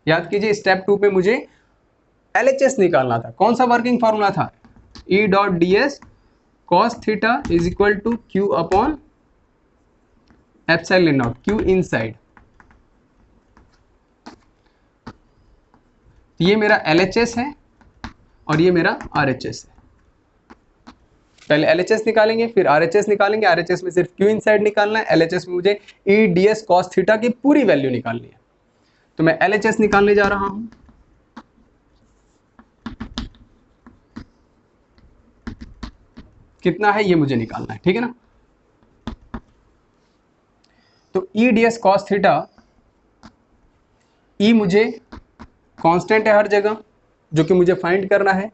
[SPEAKER 1] याद कीजिए, स्टेप 2 पे मुझे LHS निकालना था। कौन सा वर्किंग फॉर्मूला था, E dot ds cos theta is equal to Q upon epsilon naught, Q inside. ये मेरा LHS है और ये मेरा RHS है। पहले LHS निकालेंगे, फिर RHS निकालेंगे। RHS में सिर्फ Q इनसाइड निकालना है, LHS में मुझे EDS cos थीटा की पूरी वैल्यू निकालनी है। तो मैं LHS निकालने जा रहा हूं। कितना है ये मुझे निकालना है, ठीक है ना। तो EDS cos थीटा, E मुझे कांस्टेंट है हर जगह, जो कि मुझे फाइंड करना है।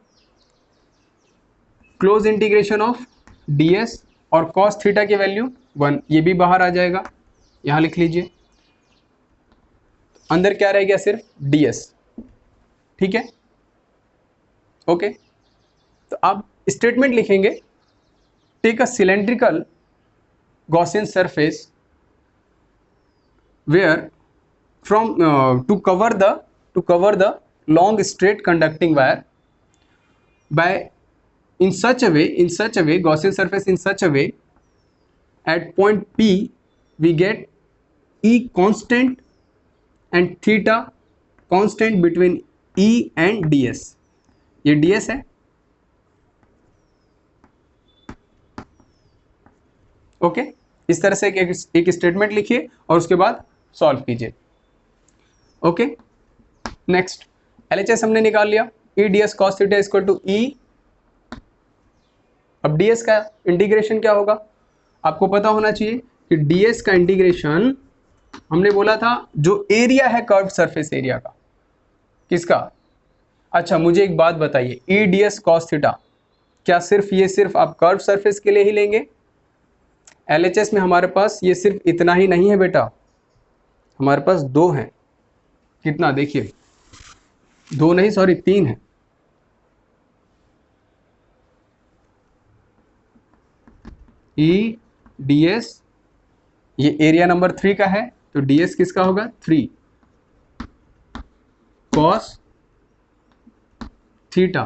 [SPEAKER 1] क्लोज इंटीग्रेशन ऑफ ds और cos थीटा की वैल्यू 1, ये भी बाहर आ जाएगा, यहां लिख लीजिए। अंदर क्या रह गया, सिर्फ ds, ठीक है, ओके। तो अब स्टेटमेंट लिखेंगे, take a cylindrical Gaussian surface where from to cover the long straight conducting wire by in such a way Gaussian surface in such a way at point P we get E constant and theta constant between E and ds। ये ds है, okay. इस तरह से एक statement लिखिए और उसके बाद सॉल्व कीजिए, ओके। नेक्स्ट LHS हमने निकाल लिया, E ds cos theta equal to E। अब ds का इंटीग्रेशन क्या होगा, आपको पता होना चाहिए कि ds का इंटीग्रेशन हमने बोला था जो एरिया है कर्व सरफेस एरिया का, किसका। अच्छा मुझे एक बात बताइए, E ds cos थीटा क्या सिर्फ आप कर्व सरफेस के लिए ही लेंगे। LHS में हमारे पास ये सिर्फ इतना ही नहीं है बेटा, हमारे पास दो हैं। कितना, देखिए, दो नहीं सॉरी 3 है। E ds ये एरिया नंबर 3 का है, तो ds किसका होगा 3 cos थीटा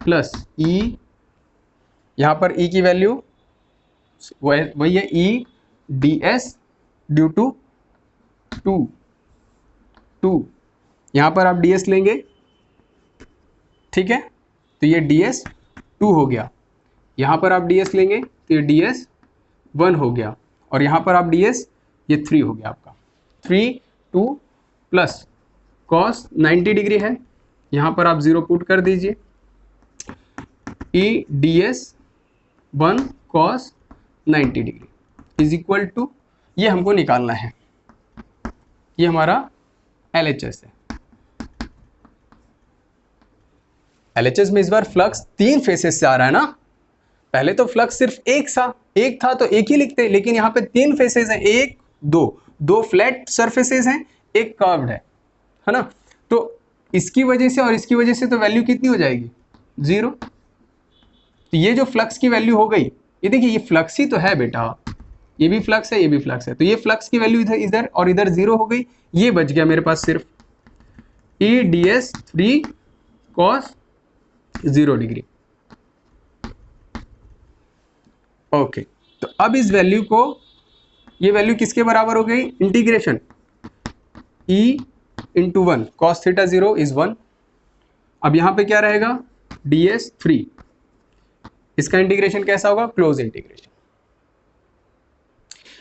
[SPEAKER 1] प्लस E, यहां पर E की वैल्यू वही है E ds ड्यू टू 2 यहां पर आप ds लेंगे, ठीक है, तो ये ds 2 हो गया। यहां पर आप ds लेंगे तो ये ds 1 हो गया, और यहां पर आप ds ये 3 हो गया आपका। 3 2 प्लस cos 90 डिग्री है, यहां पर आप 0 पुट कर दीजिए। E ds 1 cos 90 degree is equal to, ये हमको निकालना है, ये हमारा LHS है। LHS में इस बार फ्लक्स 3 फेसेस से आ रहा है ना, पहले तो फ्लक्स सिर्फ एक था तो एक ही लिखते, लेकिन यहाँ पे 3 फेसेस हैं, एक दो फ्लैट सरफेसेस हैं, एक कर्व्ड है ना। तो इसकी वजह से और इसकी वजह से तो वैल्यू कितनी हो जाएगी 0। तो ये जो फ्लक्स की वैल्यू हो गई, ये देखिए ये फ्लक्स ही तो है बेटा, ये भी फ्लक्स है ये भी फ्लक्स है, तो ये फ्लक्स की वैल्यू इधर और इधर 0 हो गई। ये बच गया मेरे पास सिर्फ E ds 3 cos 0 degree, okay. तो अब इस वैल्यू को, ये वैल्यू किसके बराबर हो गई, integration E into 1 cos theta 0 is 1। अब यहां पे क्या रहेगा ds 3, इसका इंटीग्रेशन कैसा होगा, क्लोज इंटीग्रेशन।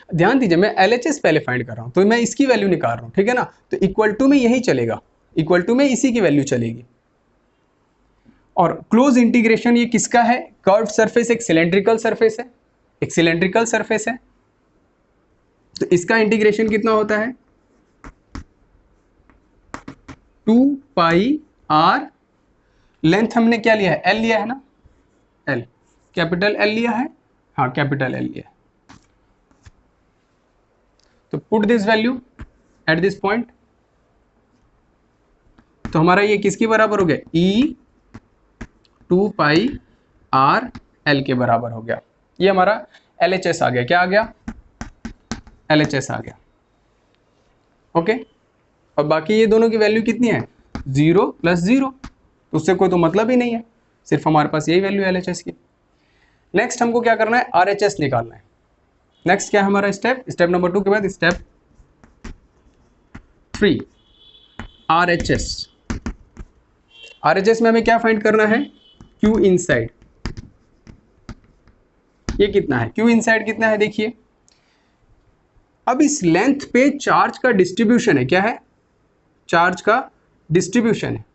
[SPEAKER 1] ध्यान दीजिए मैं LHS पहले फाइंड कर रहा हूं, तो मैं इसकी वैल्यू निकाल रहा हूं, ठीक है ना। तो इक्वल टू में यही चलेगा, इक्वल टू में इसी की वैल्यू चलेगी। और क्लोज इंटीग्रेशन ये किसका है, कर्व्ड सरफेस एक सिलेंड्रिकल सरफेस है, एक सिलेंड्रिकल सरफेस है, तो इसका इंटीग्रेशन कितना होता है 2 पाई r, लेंथ हमने क्या लिया है L लिया है ना, L कैपिटल L लिया है, हाँ कैपिटल L लिया है। तो put this value at this point, तो हमारा ये किसके बराबर हो गया E 2 पाई r L के बराबर हो गया। ये हमारा LHS आ गया, क्या आ गया LHS आ गया, ओके। और बाकी ये दोनों की वैल्यू कितनी है 0 प्लस 0, तो उससे कोई तो मतलब ही नहीं है, सिर्फ हमारे पास यही वैल्यू है LHS की। नेक्स्ट हमको क्या करना है RHS निकालना है। नेक्स्ट क्या है हमारा स्टेप नंबर 2 के बाद स्टेप 3 RHS। RHS में हमें क्या फाइंड करना है Q इनसाइड, ये कितना है, क्यू इनसाइड कितना है देखिए। अब इस लेंथ पे चार्ज का डिस्ट्रीब्यूशन है, क्या है, चार्ज का डिस्ट्रीब्यूशन है।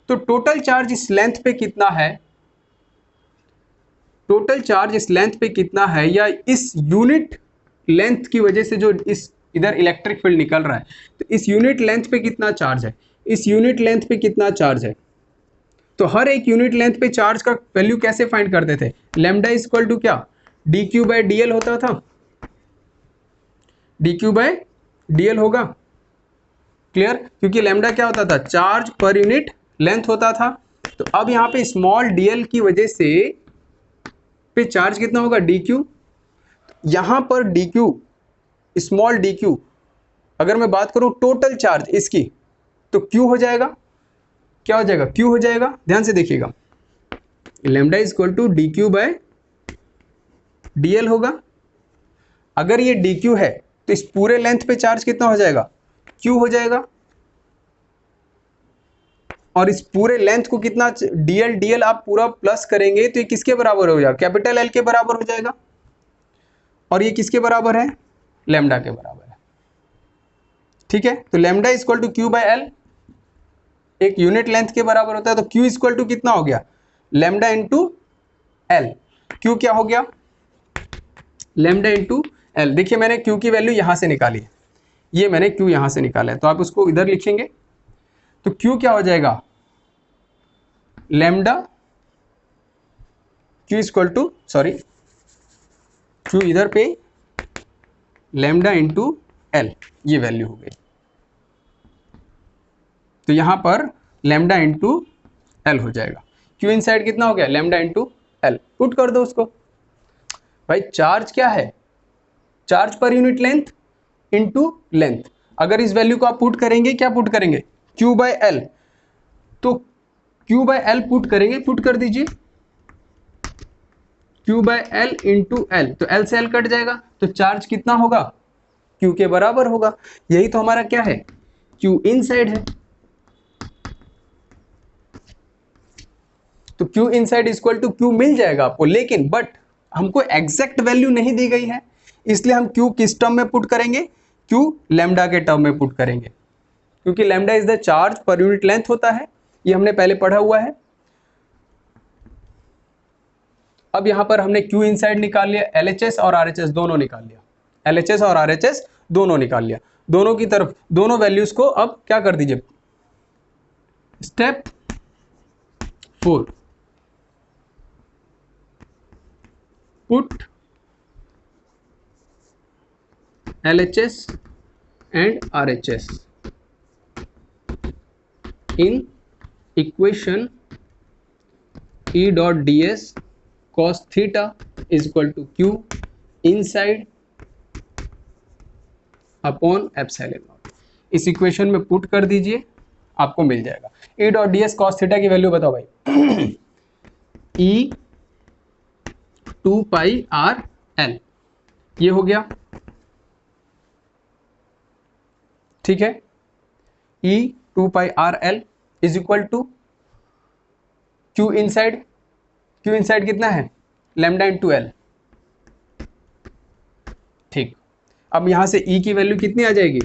[SPEAKER 1] तो टोटल चार्ज इस लेंथ पे कितना है, टोटल चार्ज इस लेंथ पे कितना है, या इस यूनिट लेंथ की वजह से जो इस इधर इलेक्ट्रिक फील्ड निकल रहा है, तो इस यूनिट लेंथ पे कितना चार्ज है, इस यूनिट लेंथ पे कितना चार्ज है। तो हर एक यूनिट लेंथ पे चार्ज का वैल्यू कैसे फाइंड करते थे, लैम्डा इज इक्वल टू क्या, D Q by D L होता था, D Q by D L होगा, क्लियर, क्योंकि लैम्डा क्या होता था, चार्ज पर यूनिट लेंथ होता था। तो अब यहाँ पे स्मॉल डी एल की वजह से पे चार्ज कितना होगा, डी क्यू। यहां पर D Q, small D Q, अगर मैं बात करूं टोटल चार्ज इसकी, तो क्यू हो जाएगा, क्या हो जाएगा, क्यू हो जाएगा। ध्यान से देखिएगा, lambda is equal to D Q by D L होगा। अगर ये डी क्यू है तो इस पूरे लेंथ पे चार्ज कितना हो जाएगा, क्यू हो जाएगा। और इस पूरे लेंथ को कितना, डीएल डीएल आप पूरा प्लस करेंगे तो ये किसके बराबर हो जाएगा, कैपिटल एल के बराबर हो जाएगा। और ये किसके बराबर है, लैम्डा के बराबर है, ठीक है। तो lambda is equal to Q by L, एक यूनिट लेंथ के बराबर होता है। तो क्यू इज इक्वल टू कितना हो गया, लैम्डा इंटू एल। क्यू क्या हो गया, लैम्डा इंटू एल। देखिए मैंने क्यू की वैल्यू यहां से निकाली है, ये मैंने क्यू यहां से निकाला है, तो आप उसको इधर लिखेंगे। तो क्यू क्या हो जाएगा, lambda, Q is equal to, sorry Q इधर पे, लैम्डा इंटू एल, ये वैल्यू हो गई। तो यहां पर लैम्डा इंटू एल हो जाएगा। क्यू इनसाइड कितना हो गया, लैम्डा इंटू एल। पुट कर दो उसको भाई। चार्ज क्या है, charge per unit length into length. अगर इस वैल्यू को आप पुट करेंगे, क्या पुट करेंगे, क्यू बाय एल। तो क्यू बाय एल पुट करेंगे, पुट कर दीजिए, Q by L into L. तो एल से एल कट जाएगा, तो चार्ज कितना होगा, क्यू के बराबर होगा। यही तो हमारा क्या है, क्यू इनसाइड है। तो Q inside equal to Q मिल जाएगा आपको, लेकिन बट हमको एग्जैक्ट वैल्यू नहीं दी गई है, इसलिए हम क्यू किस टर्म में पुट करेंगे, क्यू लैम्डा के टर्म में पुट करेंगे, क्योंकि lambda is the charge per unit length होता है, ये हमने पहले पढ़ा हुआ है। अब यहां पर हमने क्यू इनसाइड निकाल लिया, एलएचएस और आरएचएस दोनों निकाल लिया, एलएचएस और आरएचएस दोनों निकाल लिया। दोनों की तरफ दोनों वैल्यूज को अब क्या कर दीजिए, step 4, put LHS and RHS in equation E dot ds cos theta is equal to Q inside upon epsilon not. इस इक्वेशन में पुट कर दीजिए, आपको मिल जाएगा। E dot D S cos theta की वैल्यू बताओ भाई। E 2 पाई आर एल, ये हो गया, ठीक है। E 2 pi R L is equal to Q inside, Q inside कितना है, लैम्डा इंटू एल, ठीक। अब यहां से E की वैल्यू कितनी आ जाएगी,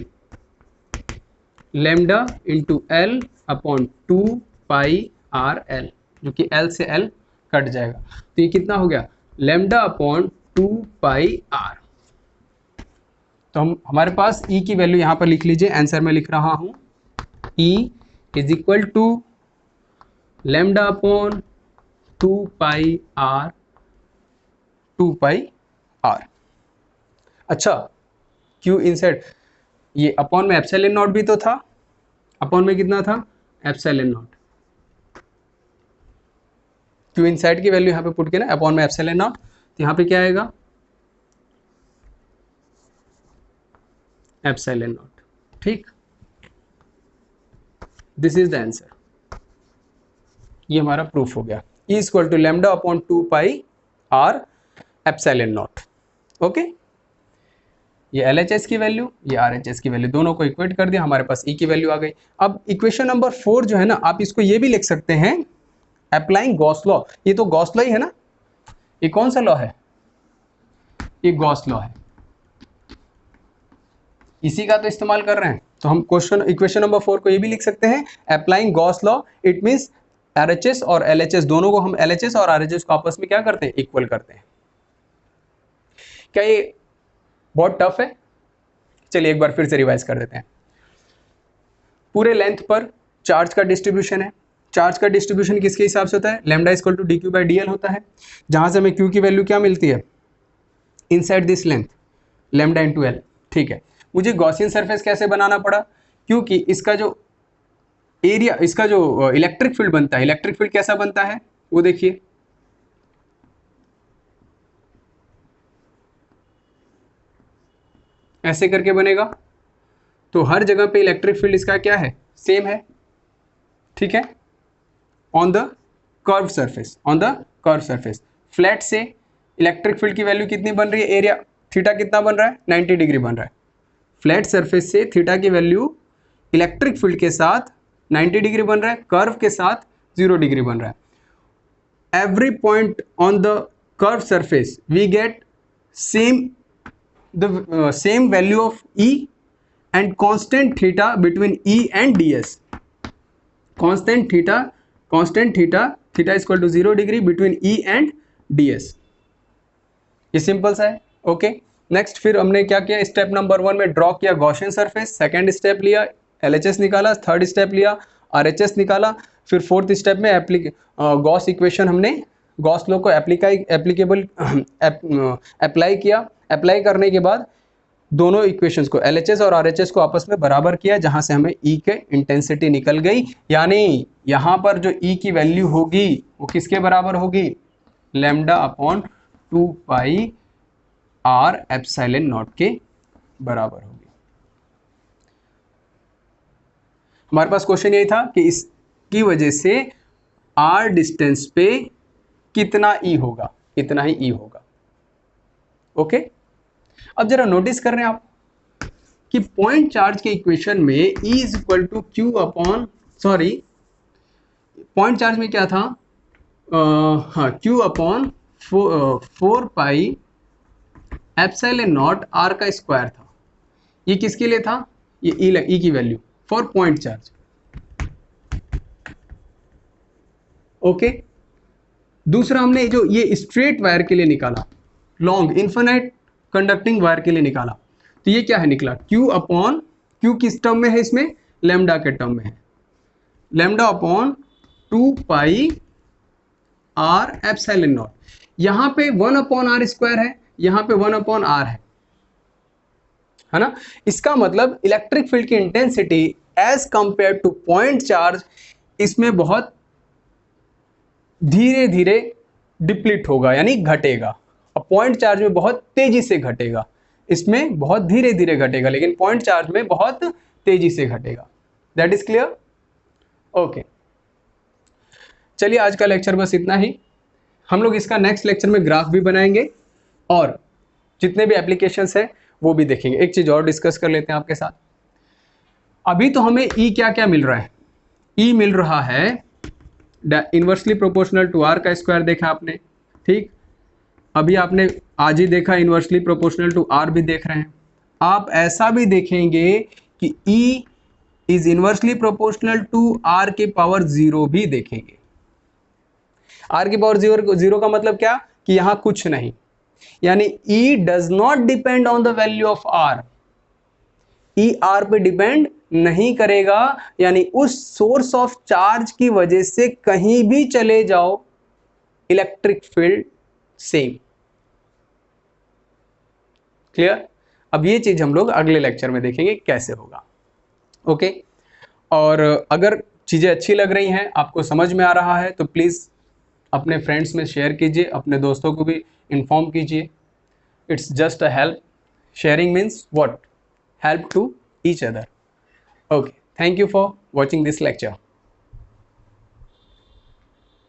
[SPEAKER 1] lambda into L upon 2 pi R L, जो कि L से L कट जाएगा। तो ये कितना हो गया, लैम्डा अपॉन 2 पाई आर। तो हमारे पास E की वैल्यू यहां पर लिख लीजिए, आंसर में लिख रहा हूं, E is equal to lambda upon 2 pi R, 2 pi R. अच्छा, क्यू इनसाइड, ये अपॉन में एप्सिलॉन नॉट भी तो था, अपॉन में कितना था, एप्सिलॉन नॉट। क्यू इनसाइड की वैल्यू यहां पे पुट के ना, अपॉन में एप्सिलॉन नॉट, तो यहां पे क्या आएगा, एप्सिलॉन नॉट, ठीक। दिस इज द आंसर, ये हमारा प्रूफ हो गया। E equal to lambda upon 2 pi R epsilon naught, okay. ये LHS की वैल्यू, ये RHS की वैल्यू, दोनों को इक्वेट कर दिया, हमारे पास E की वैल्यू आ गई। अब इक्वेशन नंबर 4 जो है ना, आप इसको ये भी लिख सकते हैं, अप्लाइंग गॉस लॉ। ये तो गॉस लॉ ही है ना, ये कौन सा लॉ है, ये गॉस लॉ है, इसी का तो इस्तेमाल कर रहे हैं। तो हम क्वेश्चन इक्वेशन नंबर 4 को ये भी लिख सकते हैं, applying Gauss law it means RHS और LHS दोनों को हम LHS और RHS को आपस में क्या करते हैं, इक्वल करते हैं। क्या ये बहुत टफ है? चलिए एक बार फिर से रिवाइज कर देते हैं। पूरे लेंथ पर चार्ज का डिस्ट्रीब्यूशन है, चार्ज का डिस्ट्रीब्यूशन किसके हिसाब से होता है, लैम्डा इक्वल टू dq/dl होता है, जहां से हमें q की वैल्यू क्या मिलती है, inside this length lambda into L. ठीक है, मुझे गॉसियन सरफेस कैसे बनाना पड़ा, क्योंकि इसका जो एरिया, इसका जो इलेक्ट्रिक फील्ड बनता है, इलेक्ट्रिक फील्ड कैसा बनता है वो देखिए, ऐसे करके बनेगा। तो हर जगह पे इलेक्ट्रिक फील्ड इसका क्या है, सेम है। ठीक है, on the curve surface, on the curve surface flat से इलेक्ट्रिक फील्ड की वैल्यू कितनी बन रही है, एरिया थीटा कितना बन रहा है, 90 डिग्री बन रहा है। फ्लैट सरफेस से थीटा की वैल्यू इलेक्ट्रिक फील्ड के साथ 90 डिग्री बन रहा है, कर्व के साथ 0 डिग्री बन रहा है। Every point on the curve surface we get same value of E and constant theta between E and ds. Constant theta is equal to 0 degree between E and ds. ये simple सा है। Okay, next फिर हमने क्या किया, step number 1 में draw किया Gaussian surface, second step लिया LHS निकाला, थर्ड स्टेप लिया RHS निकाला, फिर फोर्थ स्टेप में गॉस इक्वेशन हमने गॉस लॉ को अप्लाई किया। अप्लाई करने के बाद दोनों इक्वेशंस को LHS और RHS को आपस में बराबर किया, जहां से हमें E के इंटेंसिटी निकल गई, यानी यहां पर जो E की वैल्यू होगी वो किसके बराबर होगी, lambda upon 2 pi R epsilon not के बराबर होगी। हमारे पास क्वेश्चन यही था कि इसकी वजह से R डिस्टेंस पे कितना E होगा, इतना ही E होगा। ओके, अब जरा नोटिस कर रहे हैं आप कि पॉइंट चार्ज के इक्वेशन में E is equal to Q upon, sorry point charge में क्या था, हाँ Q upon 4 pi epsilon naught R का स्क्वायर था। ये किसके लिए था, ये E की value for point charge. Okay, दूसरा हमने जो ये स्ट्रेट वायर के लिए निकाला, लॉन्ग इन्फिनाइट कंडक्टिंग वायर के लिए निकाला, तो ये क्या है निकला, Q अपॉन, Q किस टर्म में है इसमें, लैम्डा के टर्म में है, lambda upon 2 pi R epsilon not. यहां पे 1 अपॉन R स्क्वायर है, यहां पे 1 अपॉन R है ना। इसका मतलब इलेक्ट्रिक फील्ड की intensity as compare to point charge इसमें बहुत धीरे धीरे डिप्लीट होगा, यानी घटेगा। और पॉइंट चार्ज में बहुत तेजी से घटेगा, इसमें बहुत धीरे धीरे घटेगा, लेकिन पॉइंट चार्ज में बहुत तेजी से घटेगा। That is clear. ओके, चलिए आज का लेक्चर बस इतना ही। हम लोग इसका नेक्स्ट लेक्चर में ग्राफ भी बनाएंगे और जितने भी एप्लीकेशंस है वो भी देखेंगे। एक चीज और डिस्कस कर लेते हैं आपके साथ। अभी तो हमें E क्या क्या मिल रहा है, E मिल रहा है इनवर्सली प्रोपोर्शनल टू R का स्क्वायर, देखा आपने, ठीक। अभी आपने आज ही देखा इनवर्सली प्रोपोर्शनल टू R भी देख रहे हैं। आप ऐसा भी देखेंगे कि E is inversely proportional to R के पावर 0 भी देखेंगे। R की पावर 0 का मतलब क्या, कि यहां कुछ नहीं, यानी E does not depend on the value of R। E R पे डिपेंड नहीं करेगा, यानी उस सोर्स ऑफ चार्ज की वजह से कहीं भी चले जाओ इलेक्ट्रिक फील्ड सेम। क्लियर। अब ये चीज हम लोग अगले लेक्चर में देखेंगे कैसे होगा। ओके, और अगर चीजें अच्छी लग रही हैं, आपको समझ में आ रहा है, तो प्लीज अपने फ्रेंड्स में शेयर कीजिए, अपने दोस्तों को भी इन्फॉर्म कीजिए। It's just a help, sharing means what, help to each other. Okay, thank you for watching this lecture.